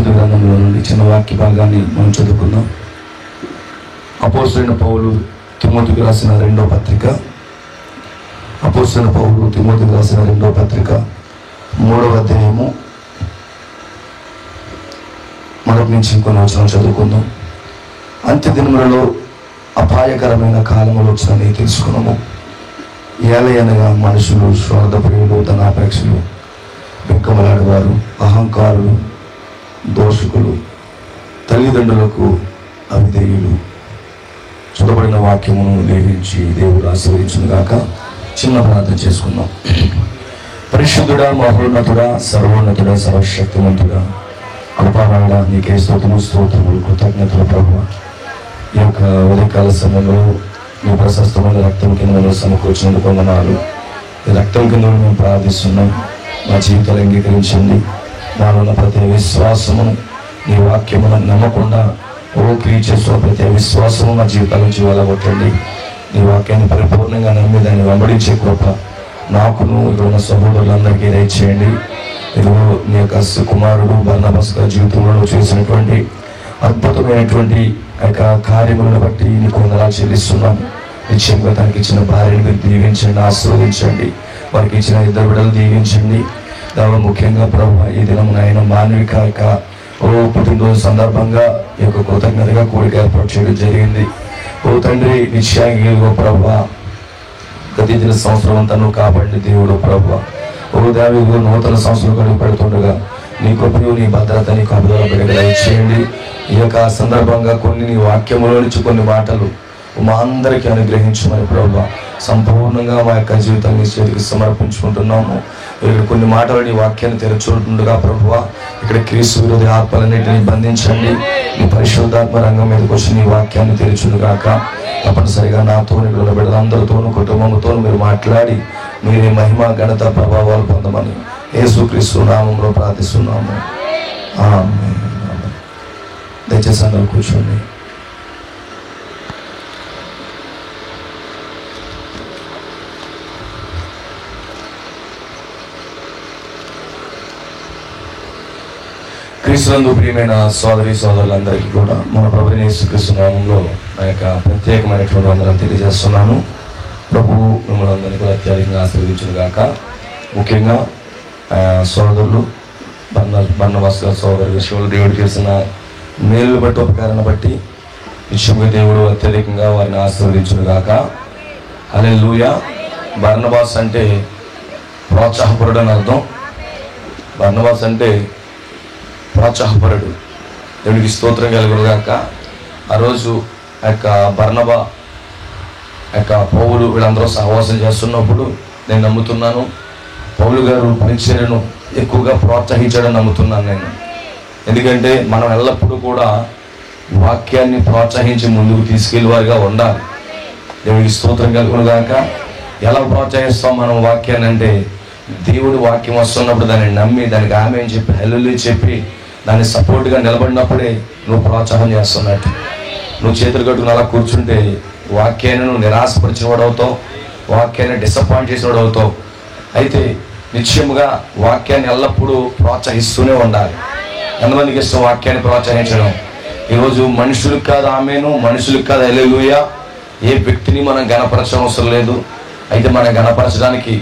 పరిశుద్ధ గ్రంథంలో నుండి చిన్న వాక్య భాగాన్ని మనం చదువుకుందాం. అపోస్తలుడైన పౌలు తిమోతికి రాసిన రెండో పత్రిక, అపోస్తలుడైన పౌలు తిమోతికి రాసిన రెండో పత్రిక 3వ అధ్యాయము మొదటి నుంచి ఇంకొన్ని వచనాలు చదువుకుందాం. అంత్య దినములలో అపాయకరమైన కాలములు వచ్చినని తెలుసుకున్నాము. ఏలయనగా మనుషులు స్వార్థప్రియులు, ధనాపేక్షలు, వెంకమలాడేవారు, అహంకారులు, దోషకులు, తల్లిదండ్రులకు అవిధేయులు. చదవబడిన వాక్యమును లేవించి దేవుడు ఆశీర్వదించును గాక. చిన్న ప్రార్థన చేసుకుందాం. పరిశుద్ధుడా, మహోన్నతుడా, సర్వోన్నతుడా, సర్వశక్తిమంతుడా, అల్పారాయణ నీకే స్తోత్రములు కృతజ్ఞతలు ప్రభువా. ఈ యొక్క ఉదయకాల సమయంలో నీ ప్రశస్తమైన రక్తం కింద సమకూర్చినందుకు వందనాలు. ఈ రక్తం కింద మేము ప్రార్థిస్తున్నాం. మా జీవితాలు అంగీకరించండి. నాలో ఉన్న ప్రతి విశ్వాసమును, నీ వాక్యమును నమ్మకుండా క్రియ చేస్తున్న ప్రతి విశ్వాసము మా జీవితాల నుంచి వెళ్ళగొట్టండి. నీ వాక్యాన్ని పరిపూర్ణంగా నమ్మి దాన్ని వెంబడించే కృప నాకును ఇక్కడ ఉన్న సహోదరులందరికీ దయచేయండి. ఇదిగో నీ యొక్క కుమారుడు బర్నబాస్ గారి జీవితంలో చేసినటువంటి అద్భుతమైనటువంటి యొక్క కార్యములను బట్టి నీకు వందనాలు చెల్లిస్తున్నాం. నిశ్చయంగా తనకి ఇచ్చిన భార్యను మీరు దీవించండి, ఆశీర్వదించండి. వారికి ఇచ్చిన 2 బిడ్డలు దీవించండి. దానిలో ముఖ్యంగా ప్రభు ఈ దినం ఆయన మానవిక యొక్క పుట్టినరోజు సందర్భంగా ఈ యొక్క కృతజ్ఞతగా కూడిక ఏర్పాటు చేయడం జరిగింది. తండ్రి నిశ్చయంగా ప్రభు గతించిన సంవత్సరం అంతా నువ్వు కాపాడి దేవుడు ప్రభు దేవి నూతన సంవత్సరం గడుపు పెడుతుండగా నీ కృపను, నీ భద్రత, నీ కాపుదల బిడ్డగా ఇచ్చేయండి. ఈ యొక్క సందర్భంగా నీ వాక్యములో నుంచి కొన్ని మాటలు మా అందరికీ అనుగ్రహించమని ప్రభు సంపూర్ణంగా మా యొక్క జీవితాన్ని చేతికి సమర్పించుకుంటున్నాము. ఇక్కడ కొన్ని మాటలు నీ వాక్యాన్ని తెరచుంటుండగా ప్రభువ ఇక్కడ క్రీస్తు విరోధి ఆత్మలన్నింటినీ బంధించండి. నీ పరిశుద్ధాత్మ రంగం మీదకి వచ్చి నీ వాక్యాన్ని తెరచుండుగాక. తప్పనిసరిగా నాతో ఇక్కడ బిడ్డలందరితోనూ కుటుంబంతోనూ మీరు మాట్లాడి మీరే మహిమ, ఘనత, ప్రభావాలు పొందమని యేసుక్రీస్తు నామములో ప్రార్థిస్తున్నాము. ఆమేన్. దయచేసి అందరూ కూర్చోండి. క్రీస్తునందు ప్రియమైన సోదరి సోదరులందరికీ కూడా మన ప్రభువైన యేసుక్రీస్తు నామములో నా యొక్క ప్రత్యేకమైనటువంటి వందనాలు తెలియజేస్తున్నాను. ప్రభువు మిమ్మల్ని అందరినీ కూడా అత్యధికంగా ఆశీర్వదించును గాక. ముఖ్యంగా సోదరులు బర్నబాస్ గారి సోదరు విషయంలో దేవుడు చేసిన మేలు బట్టి, ఉపకారాన్ని బట్టి విషయంగా దేవుడు అత్యధికంగా వారిని ఆశీర్వదించును గాక. హల్లెలూయా. బర్నబాస్ అంటే ప్రోత్సాహపరుడు అని అర్థం. బర్నబాస్ అంటే ప్రోత్సాహపరుడు. దేవుడికి స్తోత్రం కలుగును గాక. ఆ రోజు యొక్క బర్నబా యొక్క పౌలు వీళ్ళందరూ సహవాసం చేస్తున్నప్పుడు నేను నమ్ముతున్నాను పౌలు గారు పరిచర్యను ఎక్కువగా ప్రోత్సహించడం నమ్ముతున్నాను నేను. ఎందుకంటే మనం ఎల్లప్పుడూ కూడా వాక్యాన్ని ప్రోత్సహించి ముందుకు తీసుకెళ్ళేవారుగా ఉండాలి. దేవుడికి స్తోత్రం కలుగును గాక. ఎలా ప్రోత్సహిస్తాం మనం వాక్యాన్ని అంటే దేవుడు వాక్యం వస్తున్నప్పుడు దాన్ని నమ్మి దానికి ఆమె అని చెప్పి హల్లెలూయా చెప్పి దాన్ని సపోర్ట్గా నిలబడినప్పుడే నువ్వు ప్రోత్సాహం చేస్తున్నట్టు. నువ్వు చేతులు కట్టుకుని అలా కూర్చుంటే వాక్యాన్ని నువ్వు నిరాశపరిచిన వాడు అవుతావు, వాక్యాన్ని డిసప్పాయింట్ చేసిన వాడు అవుతావు. అయితే నిశ్చయముగా వాక్యాన్ని ఎల్లప్పుడూ ప్రోత్సహిస్తూనే ఉండాలి. ఎంతమందికి ఇష్టం వాక్యాన్ని ప్రోత్సహించడం? ఈరోజు మనుషులకు కాదు ఆమెను, మనుషులకు కాదు హల్లెలూయా, ఏ వ్యక్తిని మనం గణపరచడం అవసరం లేదు. అయితే మనం గణపరచడానికి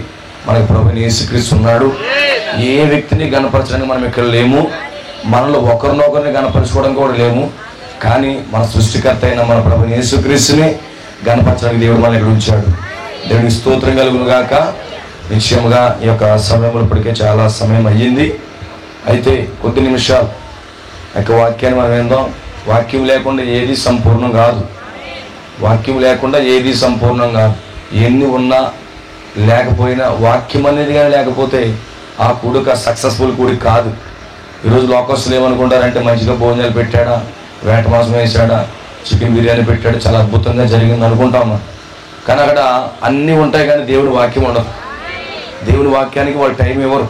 మనకు ప్రభువైన యేసుక్రీస్తు ఉన్నాడు. ఏ వ్యక్తిని గణపరచడానికి మనం ఇక్కడ లేము. మనలో ఒకరినొకరిని గణపరచుకోవడం కూడా లేము. కానీ మన సృష్టికర్త అయిన మన ప్రభువైన యేసుక్రీస్తుని గణపరచడానికి దేవుడు మన ఇక్కడ ఉంచాడు. దేవుడికి స్తోత్రం కలుగును గాక. నిశ్చయముగా ఈ యొక్క సమయంలో ఇప్పటికే చాలా సమయం అయ్యింది. అయితే కొద్ది నిమిషాలు యొక్క వాక్యాన్ని మనం ఏందో. వాక్యం లేకుండా ఏది సంపూర్ణం కాదు. వాక్యం లేకుండా ఏది సంపూర్ణం కాదు. ఎన్ని ఉన్నా లేకపోయినా వాక్యం అనేది కానీ లేకపోతే ఆ కూడిక సక్సెస్ఫుల్ కూడిక కాదు. ఈరోజు లోకస్తులు ఏమనుకుంటారంటే మంచిగా భోజనాలు పెట్టాడా, వేట మాంసం వేసాడా, చికెన్ బిర్యానీ పెట్టాడు, చాలా అద్భుతంగా జరిగింది అనుకుంటాము. కానీ అక్కడ అన్నీ ఉంటాయి కానీ దేవుడి వాక్యం ఉండదు. దేవుడి వాక్యానికి వాళ్ళు టైం ఇవ్వరు.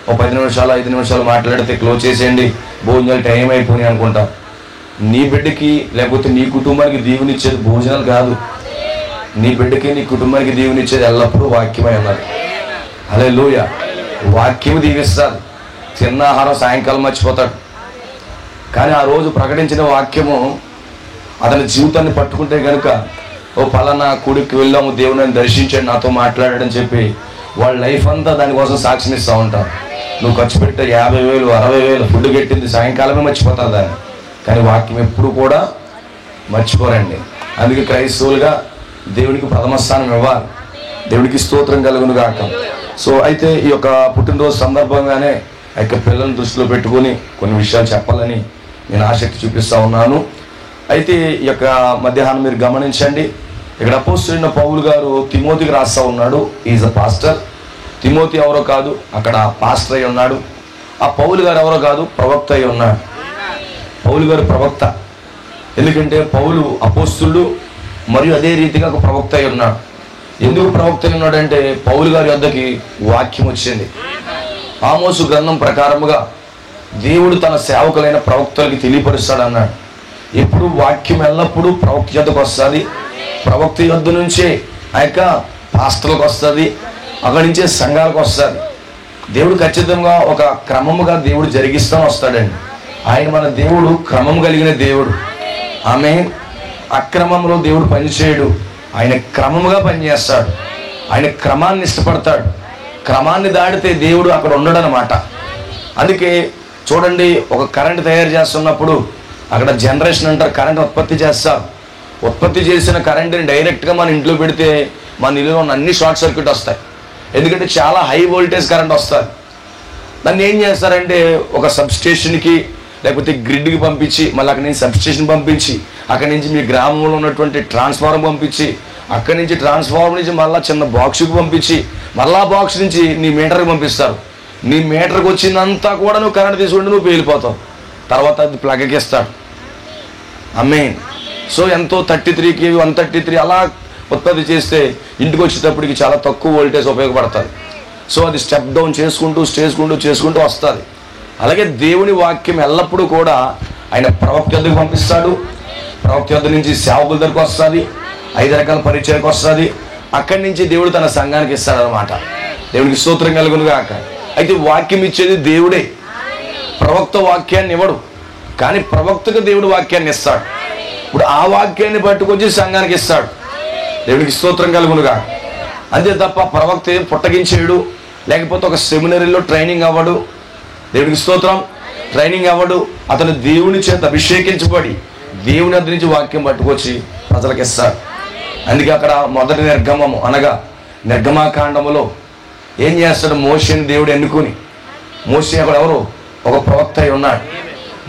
ఓ 10 నిమిషాలు 5 నిమిషాలు మాట్లాడితే క్లోజ్ చేసేయండి, భోజనాలు టైం అయిపోయినాయి అనుకుంటా. నీ బిడ్డకి లేకపోతే నీ కుటుంబానికి దీవునిచ్చేది భోజనాలు కాదు. నీ బిడ్డకి నీ కుటుంబానికి దీవునిచ్చేది ఎల్లప్పుడూ వాక్యమై ఉన్నది. హల్లెలూయా. వాక్యం దీవిస్తుంది. తిన్న ఆహారం సాయంకాలం మర్చిపోతాడు. కానీ ఆ రోజు ప్రకటించిన వాక్యము అతని జీవితాన్ని పట్టుకుంటే కనుక, ఓ పలానా గుడికి వెళ్ళాము, దేవుని దర్శించాడు, నాతో మాట్లాడాడని చెప్పి వాళ్ళ లైఫ్ అంతా దానికోసం సాక్ష్యం ఇస్తూ ఉంటారు. నువ్వు ఖర్చు పెట్టే 50,000 60,000 ఫుడ్ పెట్టింది సాయంకాలమే మర్చిపోతారు దాన్ని, కానీ వాక్యం ఎప్పుడు కూడా మర్చిపోరండి. అందుకే క్రైస్తవులుగా దేవునికి ప్రథమ స్థానం ఇవ్వాలి. దేవుడికి స్తోత్రం కలుగును గాక. సో అయితే ఈ యొక్క పుట్టినరోజు సందర్భంగానే ఆ యొక్క పిల్లల్ని దృష్టిలో పెట్టుకొని కొన్ని విషయాలు చెప్పాలని నేను ఆసక్తి చూపిస్తూ ఉన్నాను. అయితే ఈ యొక్క మధ్యాహ్నం మీరు గమనించండి, ఇక్కడ అపోస్తలుడైన పౌలు గారు తిమోతికి రాస్తా ఉన్నాడు. Is a pastor. తిమోతి ఎవరో కాదు, అక్కడ పాస్టర్ అయి ఉన్నాడు. ఆ పౌలు గారు ఎవరో కాదు, ప్రవక్త అయి ఉన్నాడు. పౌలు గారు ప్రవక్త, ఎందుకంటే పౌలు అపోస్తలుడు మరియు అదే రీతిగా ఒక ప్రవక్త అయి ఉన్నాడు. ఎందుకు ప్రవక్త అయి ఉన్నాడంటే పౌలు గారి వద్దకి వాక్యం వచ్చింది. ఆమోసు గ్రంథం ప్రకారముగా దేవుడు తన సేవకులైన ప్రవక్తలకి తెలియపరుస్తాడు అన్నాడు. ఎప్పుడు వాక్యం ఎల్లప్పుడూ ప్రవక్త యొద్దకు వస్తుంది, ప్రవక్త యొద్ద నుంచే ఆ యొక్క పాస్టర్లకు వస్తుంది, అక్కడి నుంచే సంఘాలకు వస్తుంది. దేవుడు ఖచ్చితంగా ఒక క్రమముగా దేవుడు జరిగిస్తూ వస్తాడండి. ఆయన మన దేవుడు క్రమం కలిగిన దేవుడు. ఆమె అక్రమంలో దేవుడు పనిచేయడు, ఆయన క్రమముగా పనిచేస్తాడు. ఆయన క్రమాన్ని ఇష్టపడతాడు. క్రమాన్ని దాటితే దేవుడు అక్కడ ఉండడు అనమాట. అందుకే చూడండి, ఒక కరెంట్ తయారు చేస్తున్నప్పుడు అక్కడ జనరేషన్ అంటారు, కరెంట్ ఉత్పత్తి చేస్తారు. ఉత్పత్తి చేసిన కరెంట్ని డైరెక్ట్గా మన ఇంట్లో పెడితే మన ఇల్లులో ఉన్న అన్ని షార్ట్ సర్క్యూట్ వస్తాయి. ఎందుకంటే చాలా హై వోల్టేజ్ కరెంట్ వస్తుంది. దాన్ని ఏం చేస్తారంటే ఒక సబ్స్టేషన్కి లేకపోతే గ్రిడ్కి పంపించి, మళ్ళీ అక్కడి నుంచి సబ్స్టేషన్ పంపించి, అక్కడి నుంచి మీ గ్రామంలో ఉన్నటువంటి ట్రాన్స్ఫార్మర్ పంపించి, అక్కడి నుంచి ట్రాన్స్ఫార్మర్ నుంచి మళ్ళీ చిన్న బాక్స్కి పంపించి, మళ్ళా బాక్స్ నుంచి నీ మీటర్కి పంపిస్తారు. నీ మీటర్కి వచ్చిందంతా కూడా నువ్వు కరెంట్ తీసుకుంటే నువ్వు పేలిపోతావు. తర్వాత అది ప్లగ్కి ఇస్తాడు. ఆమేన్. సో ఎంతో 33 kV 133 అలా ఉత్పత్తి చేస్తే ఇంటికి వచ్చేటప్పటికి చాలా తక్కువ వోల్టేజ్ ఉపయోగపడుతుంది. సో అది స్టెప్ డౌన్ చేసుకుంటూ వస్తుంది. అలాగే దేవుని వాక్యం ఎల్లప్పుడూ కూడా ఆయన ప్రవక్త యొద్దకు పంపిస్తాడు. ప్రవక్త యొద్ద నుంచి సేవకుల దగ్గరకు వస్తుంది, 5 రకాల పరిచయకు వస్తుంది. అక్కడి నుంచి దేవుడు తన సంఘానికి ఇస్తాడనమాట. దేవునికి స్తోత్రం కలుగును గాక. అయితే వాక్యం ఇచ్చేది దేవుడే. ప్రవక్త వాక్యాన్ని ఇవ్వడు, కానీ ప్రవక్తకు దేవుడు వాక్యాన్ని ఇస్తాడు. ఇప్పుడు ఆ వాక్యాన్ని పట్టుకొచ్చి సంఘానికి ఇస్తాడు. దేవునికి స్తోత్రం కలుగునుగా. అంతే తప్ప ప్రవక్త ఏం పుట్టగించేయడు, లేకపోతే ఒక సెమినరీలో ట్రైనింగ్ అవ్వడు. దేవునికి స్తోత్రం. ట్రైనింగ్ అవ్వడు. అతను దేవుని చేత అభిషేకించబడి దేవుని వద్ద నుంచి వాక్యం పట్టుకొచ్చి ప్రజలకు ఇస్తాడు. అందుకే అక్కడ మొదటి నిర్గమము అనగా నిర్గమాకాండములో ఏం చేస్తాడు, మోషేని దేవుడు ఎన్నుకుని, మోషే అక్కడ ఎవరు, ఒక ప్రవక్త అయి ఉన్నాడు.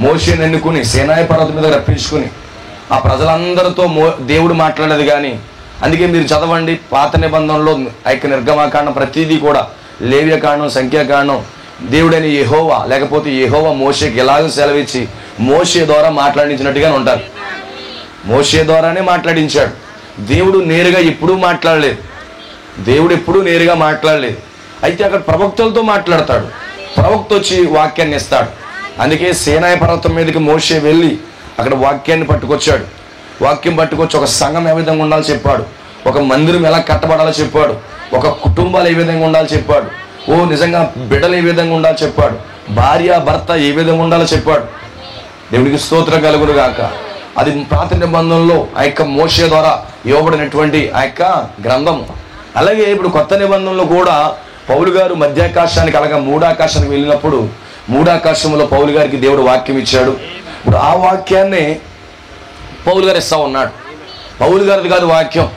మోషేని ఎన్నుకుని సీనాయి పర్వతం మీద రప్పించుకుని ఆ ప్రజలందరితో దేవుడు మాట్లాడేది. కానీ అందుకే మీరు చదవండి, పాత నిబంధనలో ఆ యొక్క నిర్గమాకాండం ప్రతిదీ కూడా, లేవ్యకాండం, సంఖ్యాకాండం, దేవుడైన యెహోవా లేకపోతే యెహోవా మోషేకి ఎలాగో సెలవిచ్చి మోషే ద్వారా మాట్లాడించినట్టుగానే ఉంటారు. మోషే ద్వారానే మాట్లాడించాడు. దేవుడు నేరుగా ఎప్పుడూ మాట్లాడలేదు. అయితే అక్కడ ప్రవక్తలతో మాట్లాడతాడు. ప్రవక్త వచ్చి వాక్యాన్ని ఇస్తాడు. అందుకే సీనాయి పర్వతం మీదకి మోషే వెళ్ళి అక్కడ వాక్యాన్ని పట్టుకొచ్చాడు. వాక్యం పట్టుకొచ్చి ఒక సంఘం ఏ విధంగా ఉండాలో చెప్పాడు, ఒక మందిరం ఎలా కట్టబడాలో చెప్పాడు, ఒక కుటుంబాలు ఏ విధంగా ఉండాలో చెప్పాడు, నిజంగా బిడ్డలు ఏ విధంగా ఉండాలో చెప్పాడు, భార్య భర్త ఏ విధంగా ఉండాలో చెప్పాడు. దేవునికి స్తోత్రం కలుగును గాక. అది పాత నిబంధనలో ఆ యొక్క మోషే ద్వారా ఇవ్వబడినటువంటి ఆ యొక్క గ్రంథము. అలాగే ఇప్పుడు కొత్త నిబంధనలో కూడా పౌలు గారు మధ్యాకాశానికి అలాగా 3వ ఆకాశానికి వెళ్ళినప్పుడు 3వ ఆకాశంలో పౌలు గారికి దేవుడు వాక్యం ఇచ్చాడు. ఇప్పుడు ఆ వాక్యాన్ని పౌలు గారు ఇస్తా ఉన్నాడు. పౌలు గారిది కాదు వాక్యం,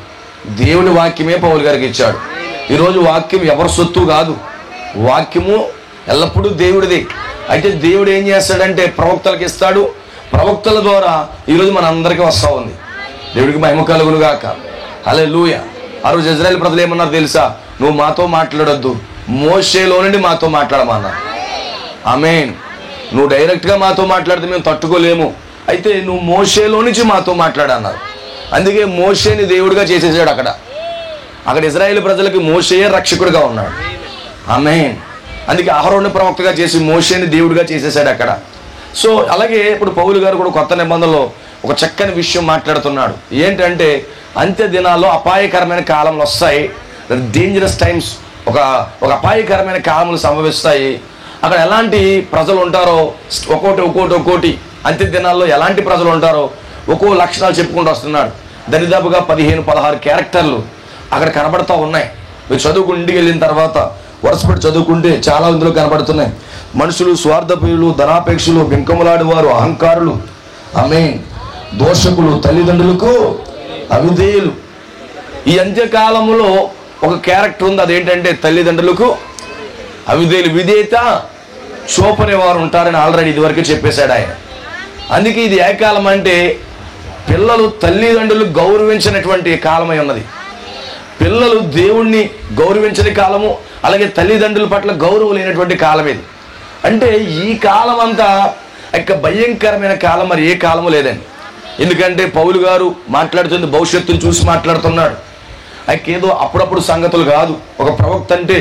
దేవుని వాక్యమే పౌలు గారికి ఇచ్చాడు. ఈరోజు వాక్యం ఎవరి సొత్తు కాదు, వాక్యము ఎల్లప్పుడూ దేవుడిది. అయితే దేవుడు ఏం చేస్తాడంటే ప్రవక్తలకు ఇస్తాడు. ప్రవక్తల ద్వారా ఈరోజు మన అందరికీ వస్తూ ఉంది. దేవుడికి మహిమ కలుగును గాక. హల్లెలూయా. ఆ రోజు ఇజ్రాయేల్ ప్రజలు ఏమన్నారు తెలుసా, నువ్వు మాతో మాట్లాడొద్దు, మోషేలో నుండి మాతో మాట్లాడమన్నారు. ఆమేన్. నువ్వు డైరెక్ట్గా మాతో మాట్లాడితే మేము తట్టుకోలేము, అయితే నువ్వు మోషేలో నుంచి మాతో మాట్లాడన్నారు. అందుకే మోషేని దేవుడిగా చేసేసాడు. అక్కడ ఇజ్రాయేల్ ప్రజలకి మోషేయే రక్షకుడిగా ఉన్నాడు. ఆమేన్. అందుకే అహరోను ప్రవక్తగా చేసి మోషేని దేవుడిగా చేసేసాడు అక్కడ. సో అలాగే ఇప్పుడు పౌలు గారు కూడా కొత్త నిబంధనలో ఒక చక్కని విషయం మాట్లాడుతున్నాడు. ఏంటంటే అంత్య దినాల్లో అపాయకరమైన కాలంలో వస్తాయి, డేంజరస్ టైమ్స్, ఒక అపాయకరమైన కాలములు సంభవిస్తాయి. అక్కడ ఎలాంటి ప్రజలు ఉంటారో ఒక్కోటి అంత్య దినాల్లో ఎలాంటి ప్రజలు ఉంటారో ఒక్కో లక్షణాలు చెప్పుకుంటూ వస్తున్నాడు. దరిదాపుగా 15-16 క్యారెక్టర్లు అక్కడ కనబడతా ఉన్నాయి. మీరు చదువుకుని ఇంటికి వెళ్ళిన తర్వాత వరుసపెట్టి చదువుకుంటే చాలా ఇందులో కనబడుతున్నాయి. మనుషులు స్వార్థప్రియులు, ధనాపేక్షలు, బింకములాడేవారు, అహంకారులు, ఆమేన్, దోషకులు, తల్లిదండ్రులకు అవిధేయులు. ఈ అంత్యకాలంలో ఒక క్యారెక్టర్ ఉంది, అదేంటంటే తల్లిదండ్రులకు అవిధేయులు. విధేయత చూపనే వారు ఉంటారని ఆల్రెడీ ఇదివరకు చెప్పేశాడు ఆయన. అందుకే ఇది ఏ కాలం అంటే పిల్లలు తల్లిదండ్రులు గౌరవించినటువంటి కాలమై ఉన్నది. పిల్లలు దేవుణ్ణి గౌరవించని కాలము, అలాగే తల్లిదండ్రుల పట్ల గౌరవం లేనటువంటి కాలం ఇది. అంటే ఈ కాలం అంతా యొక్క భయంకరమైన కాలం మరి ఏ కాలము లేదండి. ఎందుకంటే పౌలు గారు మాట్లాడుతుంది భవిష్యత్తును చూసి మాట్లాడుతున్నాడు. ఏదో అప్పుడప్పుడు సంగతులు కాదు, ఒక ప్రవక్త అంటే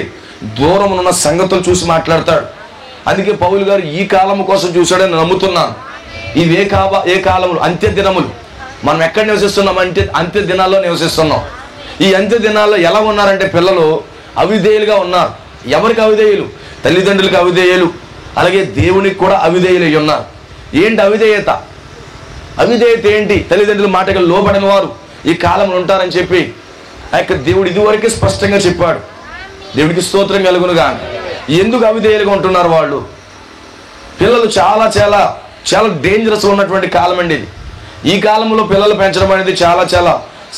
దూరం ఉన్న సంగతులు చూసి మాట్లాడతాడు. అందుకే పౌలు గారు ఈ కాలం కోసం చూశాడని నమ్ముతున్నాను. ఇవి ఏ కాలములు? అంత్య దినములు. మనం ఎక్కడ నివసిస్తున్నాం అంటే అంత్య దినాల్లో నివసిస్తున్నాం. ఈ అంత్య దినాల్లో ఎలా ఉన్నారంటే పిల్లలు అవిధేయులుగా ఉన్నారు. ఎవరికి అవిధేయులు? తల్లిదండ్రులకు అవిధేయులు, అలాగే దేవునికి కూడా అవిధేయులు అయి ఉన్నారు. ఏంటి అవిధేయత? అవిధేయత ఏంటి? తల్లిదండ్రుల మాటకు లోబడిన వారు ఈ కాలంలో ఉంటారని చెప్పి ఆ యొక్క దేవుడు ఇదివరకే స్పష్టంగా చెప్పాడు. దేవుడికి స్తోత్రం కలుగునుగా. ఎందుకు అవిధేయులుగా ఉంటున్నారు వాళ్ళు? పిల్లలు చాలా చాలా చాలా డేంజరస్ ఉన్నటువంటి కాలం అండి ఇది. ఈ కాలంలో పిల్లలు పెంచడం అనేది చాలా చాలా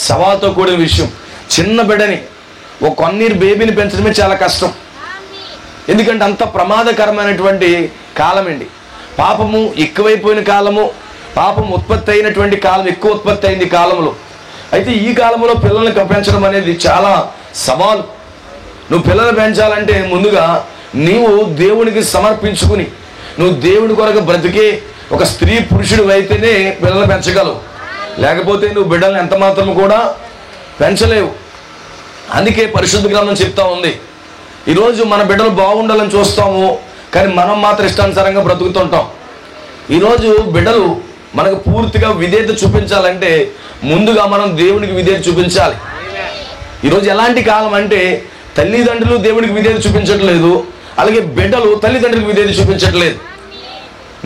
సవాలుతో కూడిన విషయం. చిన్న బిడ్డని, ఒక 1 year బేబీని పెంచడమే చాలా కష్టం. ఎందుకంటే అంత ప్రమాదకరమైనటువంటి కాలం అండి. పాపము ఎక్కువైపోయిన కాలము, పాపం ఉత్పత్తి అయినటువంటి కాలం, ఎక్కువ ఉత్పత్తి అయింది ఈ కాలంలో. అయితే ఈ కాలంలో పిల్లల్ని పెంచడం అనేది చాలా సవాలు. నువ్వు పిల్లలు పెంచాలంటే ముందుగా నీవు దేవునికి సమర్పించుకుని నువ్వు దేవుడి కొరకు బ్రతికే ఒక స్త్రీ పురుషుడు అయితేనే పిల్లల్ని పెంచగలవు. లేకపోతే నువ్వు బిడ్డల్ని ఎంత మాత్రం కూడా పెంచలేవు. అందుకే పరిశుద్ధ గ్రంథం చెప్తా ఉంది, ఈరోజు మన బిడ్డలు బాగుండాలని చూస్తాము, కానీ మనం మాత్రం ఇష్టానుసారంగా బ్రతుకుతుంటాం. ఈరోజు బిడ్డలు మనకు పూర్తిగా విధేయత చూపించాలంటే ముందుగా మనం దేవునికి విధేయత చూపించాలి. ఈరోజు ఎలాంటి కాలం అంటే తల్లిదండ్రులు దేవునికి విధేయత చూపించట్లేదు, అలాగే బిడ్డలు తల్లిదండ్రులకు విధేయత చూపించట్లేదు.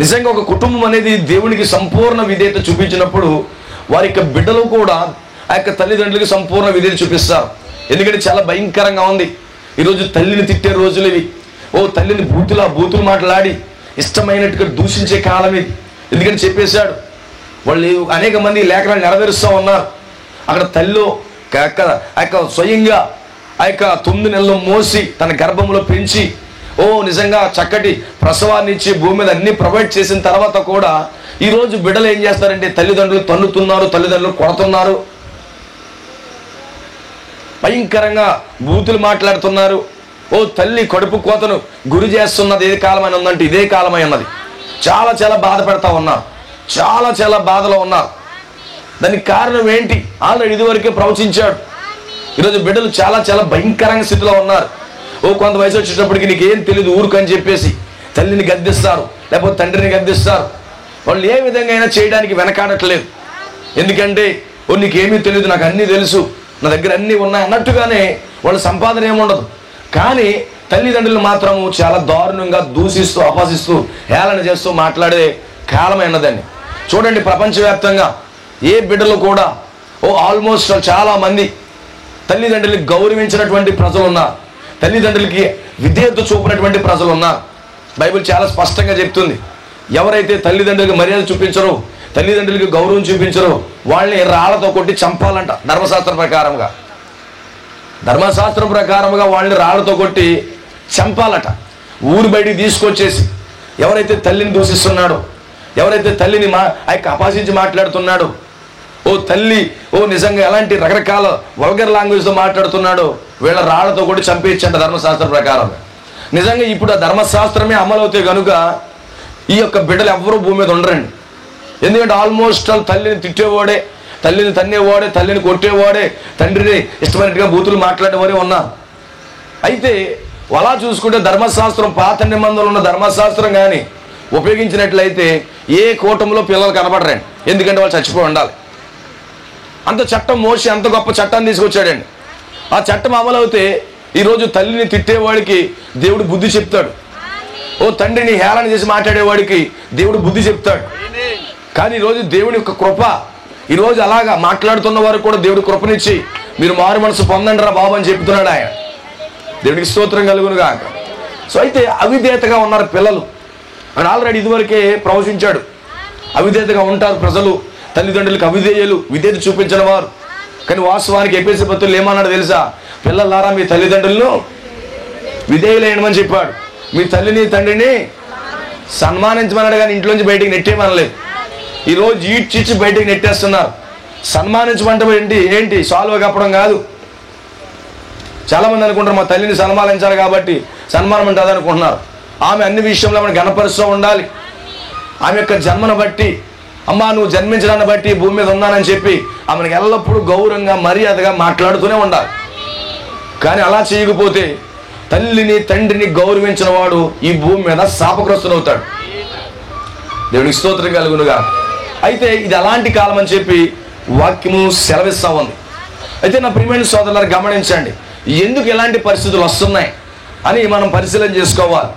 నిజంగా ఒక కుటుంబం అనేది దేవునికి సంపూర్ణ విధేయత చూపించినప్పుడు వారి యొక్క బిడ్డలు కూడా ఆ యొక్క తల్లిదండ్రులకి సంపూర్ణ విధేయత చూపిస్తారు. ఎందుకంటే చాలా భయంకరంగా ఉంది ఈరోజు తల్లిని తిట్టే రోజులు ఇవి. తల్లిని బూతులు మాట్లాడి ఇష్టమైనట్టుగా దూషించే కాలం ఇది. ఎందుకంటే చెప్పేశాడు, వాళ్ళు అనేక మంది లేఖనాలు నెరవేరుస్తూ ఉన్నారు. అక్కడ తల్లి ఆ యొక్క స్వయంగా ఆ యొక్క 9 నెలలు మోసి తన గర్భంలో పెంచి నిజంగా చక్కటి ప్రసవాన్ని ఇచ్చి భూమి మీద అన్ని ప్రొవైడ్ చేసిన తర్వాత కూడా ఈరోజు బిడ్డలు ఏం చేస్తారంటే తల్లిదండ్రులు తన్నుతున్నారు, తల్లిదండ్రులు కొడుతున్నారు, భయంకరంగా బూతులు మాట్లాడుతున్నారు. తల్లి కడుపు కోతను గురి చేస్తున్నది ఏ కాలమైన ఉందంటే ఇదే కాలమై ఉన్నది. చాలా చాలా బాధపడతా ఉన్నారు, చాలా చాలా బాధలో ఉన్నారు. దానికి కారణం ఏంటి? ఆల్రెడీ ఇదివరకే ప్రవచించాడు. ఈరోజు బిడ్డలు చాలా చాలా భయంకరంగా స్థితిలో ఉన్నారు. కొంత వయసు వచ్చేటప్పటికి నీకేం తెలియదు ఊరుకని చెప్పేసి తల్లిని గద్దిస్తారు, లేకపోతే తండ్రిని గద్దిస్తారు. వాళ్ళు ఏ విధంగా అయినా చేయడానికి వెనకాడట్లేదు. ఎందుకంటే నీకేమీ తెలియదు, నాకు అన్నీ తెలుసు, నా దగ్గర అన్నీ ఉన్నాయి అన్నట్టుగానే వాళ్ళ సంపాదన ఏముండదు. కానీ తల్లిదండ్రులు మాత్రము చాలా దారుణంగా దూషిస్తూ అపహసిస్తూ హేళన చేస్తూ మాట్లాడే కాలమైనదండి. చూడండి, ప్రపంచవ్యాప్తంగా ఏ బిడ్డలు కూడా ఆల్మోస్ట్ చాలా మంది తల్లిదండ్రులకి గౌరవించినటువంటి ప్రజలు ఉన్నారు, తల్లిదండ్రులకి విధేయత చూపినటువంటి ప్రజలు ఉన్నారు. బైబిల్ చాలా స్పష్టంగా చెప్తుంది, ఎవరైతే తల్లిదండ్రులకి మర్యాద చూపించరో, తల్లిదండ్రులకి గౌరవం చూపించరో వాళ్ళని రాళ్లతో కొట్టి చంపాలంట. ధర్మశాస్త్రం ప్రకారముగా వాళ్ళని రాళ్లతో కొట్టి చంపాలట. ఊరు బయటికి తీసుకొచ్చేసి ఎవరైతే తల్లిని దూషిస్తున్నాడో, ఎవరైతే తల్లిని అపహసించి మాట్లాడుతున్నాడో, తల్లి నిజంగా ఎలాంటి రకరకాల వల్గర్ లాంగ్వేజ్తో మాట్లాడుతున్నాడో వీళ్ళ రాళ్లతో కూడా చంపేయచ్చంట ధర్మశాస్త్రం ప్రకారం. నిజంగా ఇప్పుడు ఆ ధర్మశాస్త్రమే అమలవుతే కనుక ఈ యొక్క బిడ్డలు ఎవ్వరూ భూమి మీద ఉండరండి. ఎందుకంటే ఆల్మోస్ట్ తల్లిని తిట్టేవాడే, తల్లిని తన్నేవాడే, తల్లిని కొట్టేవాడే, తండ్రిని ఇష్టమైనట్టుగా బూతులు మాట్లాడేవారే ఉన్నారు. అయితే అలా చూసుకుంటే ధర్మశాస్త్రం, పాత నిబంధనలు ఉన్న ధర్మశాస్త్రం కానీ ఉపయోగించినట్లయితే ఏ కూటమిలో పిల్లలు కనబడరండి. ఎందుకంటే వాళ్ళు చచ్చిపోయి ఉండాలి. అంత చట్టం మోసి అంత గొప్ప చట్టాన్ని తీసుకొచ్చాడండి. ఆ చట్టం అమలవుతే ఈరోజు తల్లిని తిట్టేవాడికి దేవుడు బుద్ధి చెప్తాడు, తండ్రిని హేళన చేసి మాట్లాడేవాడికి దేవుడు బుద్ధి చెప్తాడు. కానీ ఈరోజు దేవుని యొక్క కృప, ఈరోజు అలాగా మాట్లాడుతున్న వారు కూడా దేవుడి కృపనిచ్చి మీరు మారు మనసు పొందండి రా బాబు అని చెప్తున్నాడు ఆయన. దేవుడికి స్తోత్రం కలుగును గాక. సో అయితే అవిధేయతగా ఉన్నారు పిల్లలు. ఆయన ఆల్రెడీ ఇదివరకే ప్రవచించాడు, అవిధేయతగా ఉంటారు ప్రజలు, తల్లిదండ్రులకు అవిధేయులు, విధేయత చూపించిన వారు. కానీ వాస్తవానికి ఎఫెసీ పత్రికలో ఏమన్నాడు తెలుసా? పిల్లలారా మీ తల్లిదండ్రులను విధేయులేయమని చెప్పాడు. మీ తల్లిని తండ్రిని సన్మానించమన్నాడు, కానీ ఇంట్లోంచి బయటికి నెట్టేమనలేదు. ఈరోజు ఈడ్చిచ్చి బయటికి నెట్టేస్తున్నారు. సన్మానించమంటే ఏంటి సాల్వ కప్పడం కాదు. చాలామంది అనుకుంటారు మా తల్లిని సన్మానించాలి కాబట్టి సన్మానం అంటే అదనుకుంటున్నారు. ఆమె అన్ని విషయంలో మనం గణపరుస్తూ ఉండాలి. ఆమె యొక్క జన్మను బట్టి, అమ్మా నువ్వు జన్మించడాన్ని బట్టి భూమి మీద ఉన్నానని చెప్పి ఆమెను ఎల్లప్పుడూ గౌరవంగా మర్యాదగా మాట్లాడుతూనే ఉండాలి. కానీ అలా చేయకపోతే తల్లిని తండ్రిని గౌరవించిన వాడు ఈ భూమి మీద శాపగ్రస్తుడవుతాడు. దేవునికి స్తోత్రం కలుగునుగా. అయితే ఇది అలాంటి కాలం అని చెప్పి వాక్యము సెలవిస్తా ఉంది. అయితే నా ప్రియమైన సోదరులారా గమనించండి, ఎందుకు ఎలాంటి పరిస్థితులు వస్తున్నాయి అని మనం పరిశీలన చేసుకోవాలి.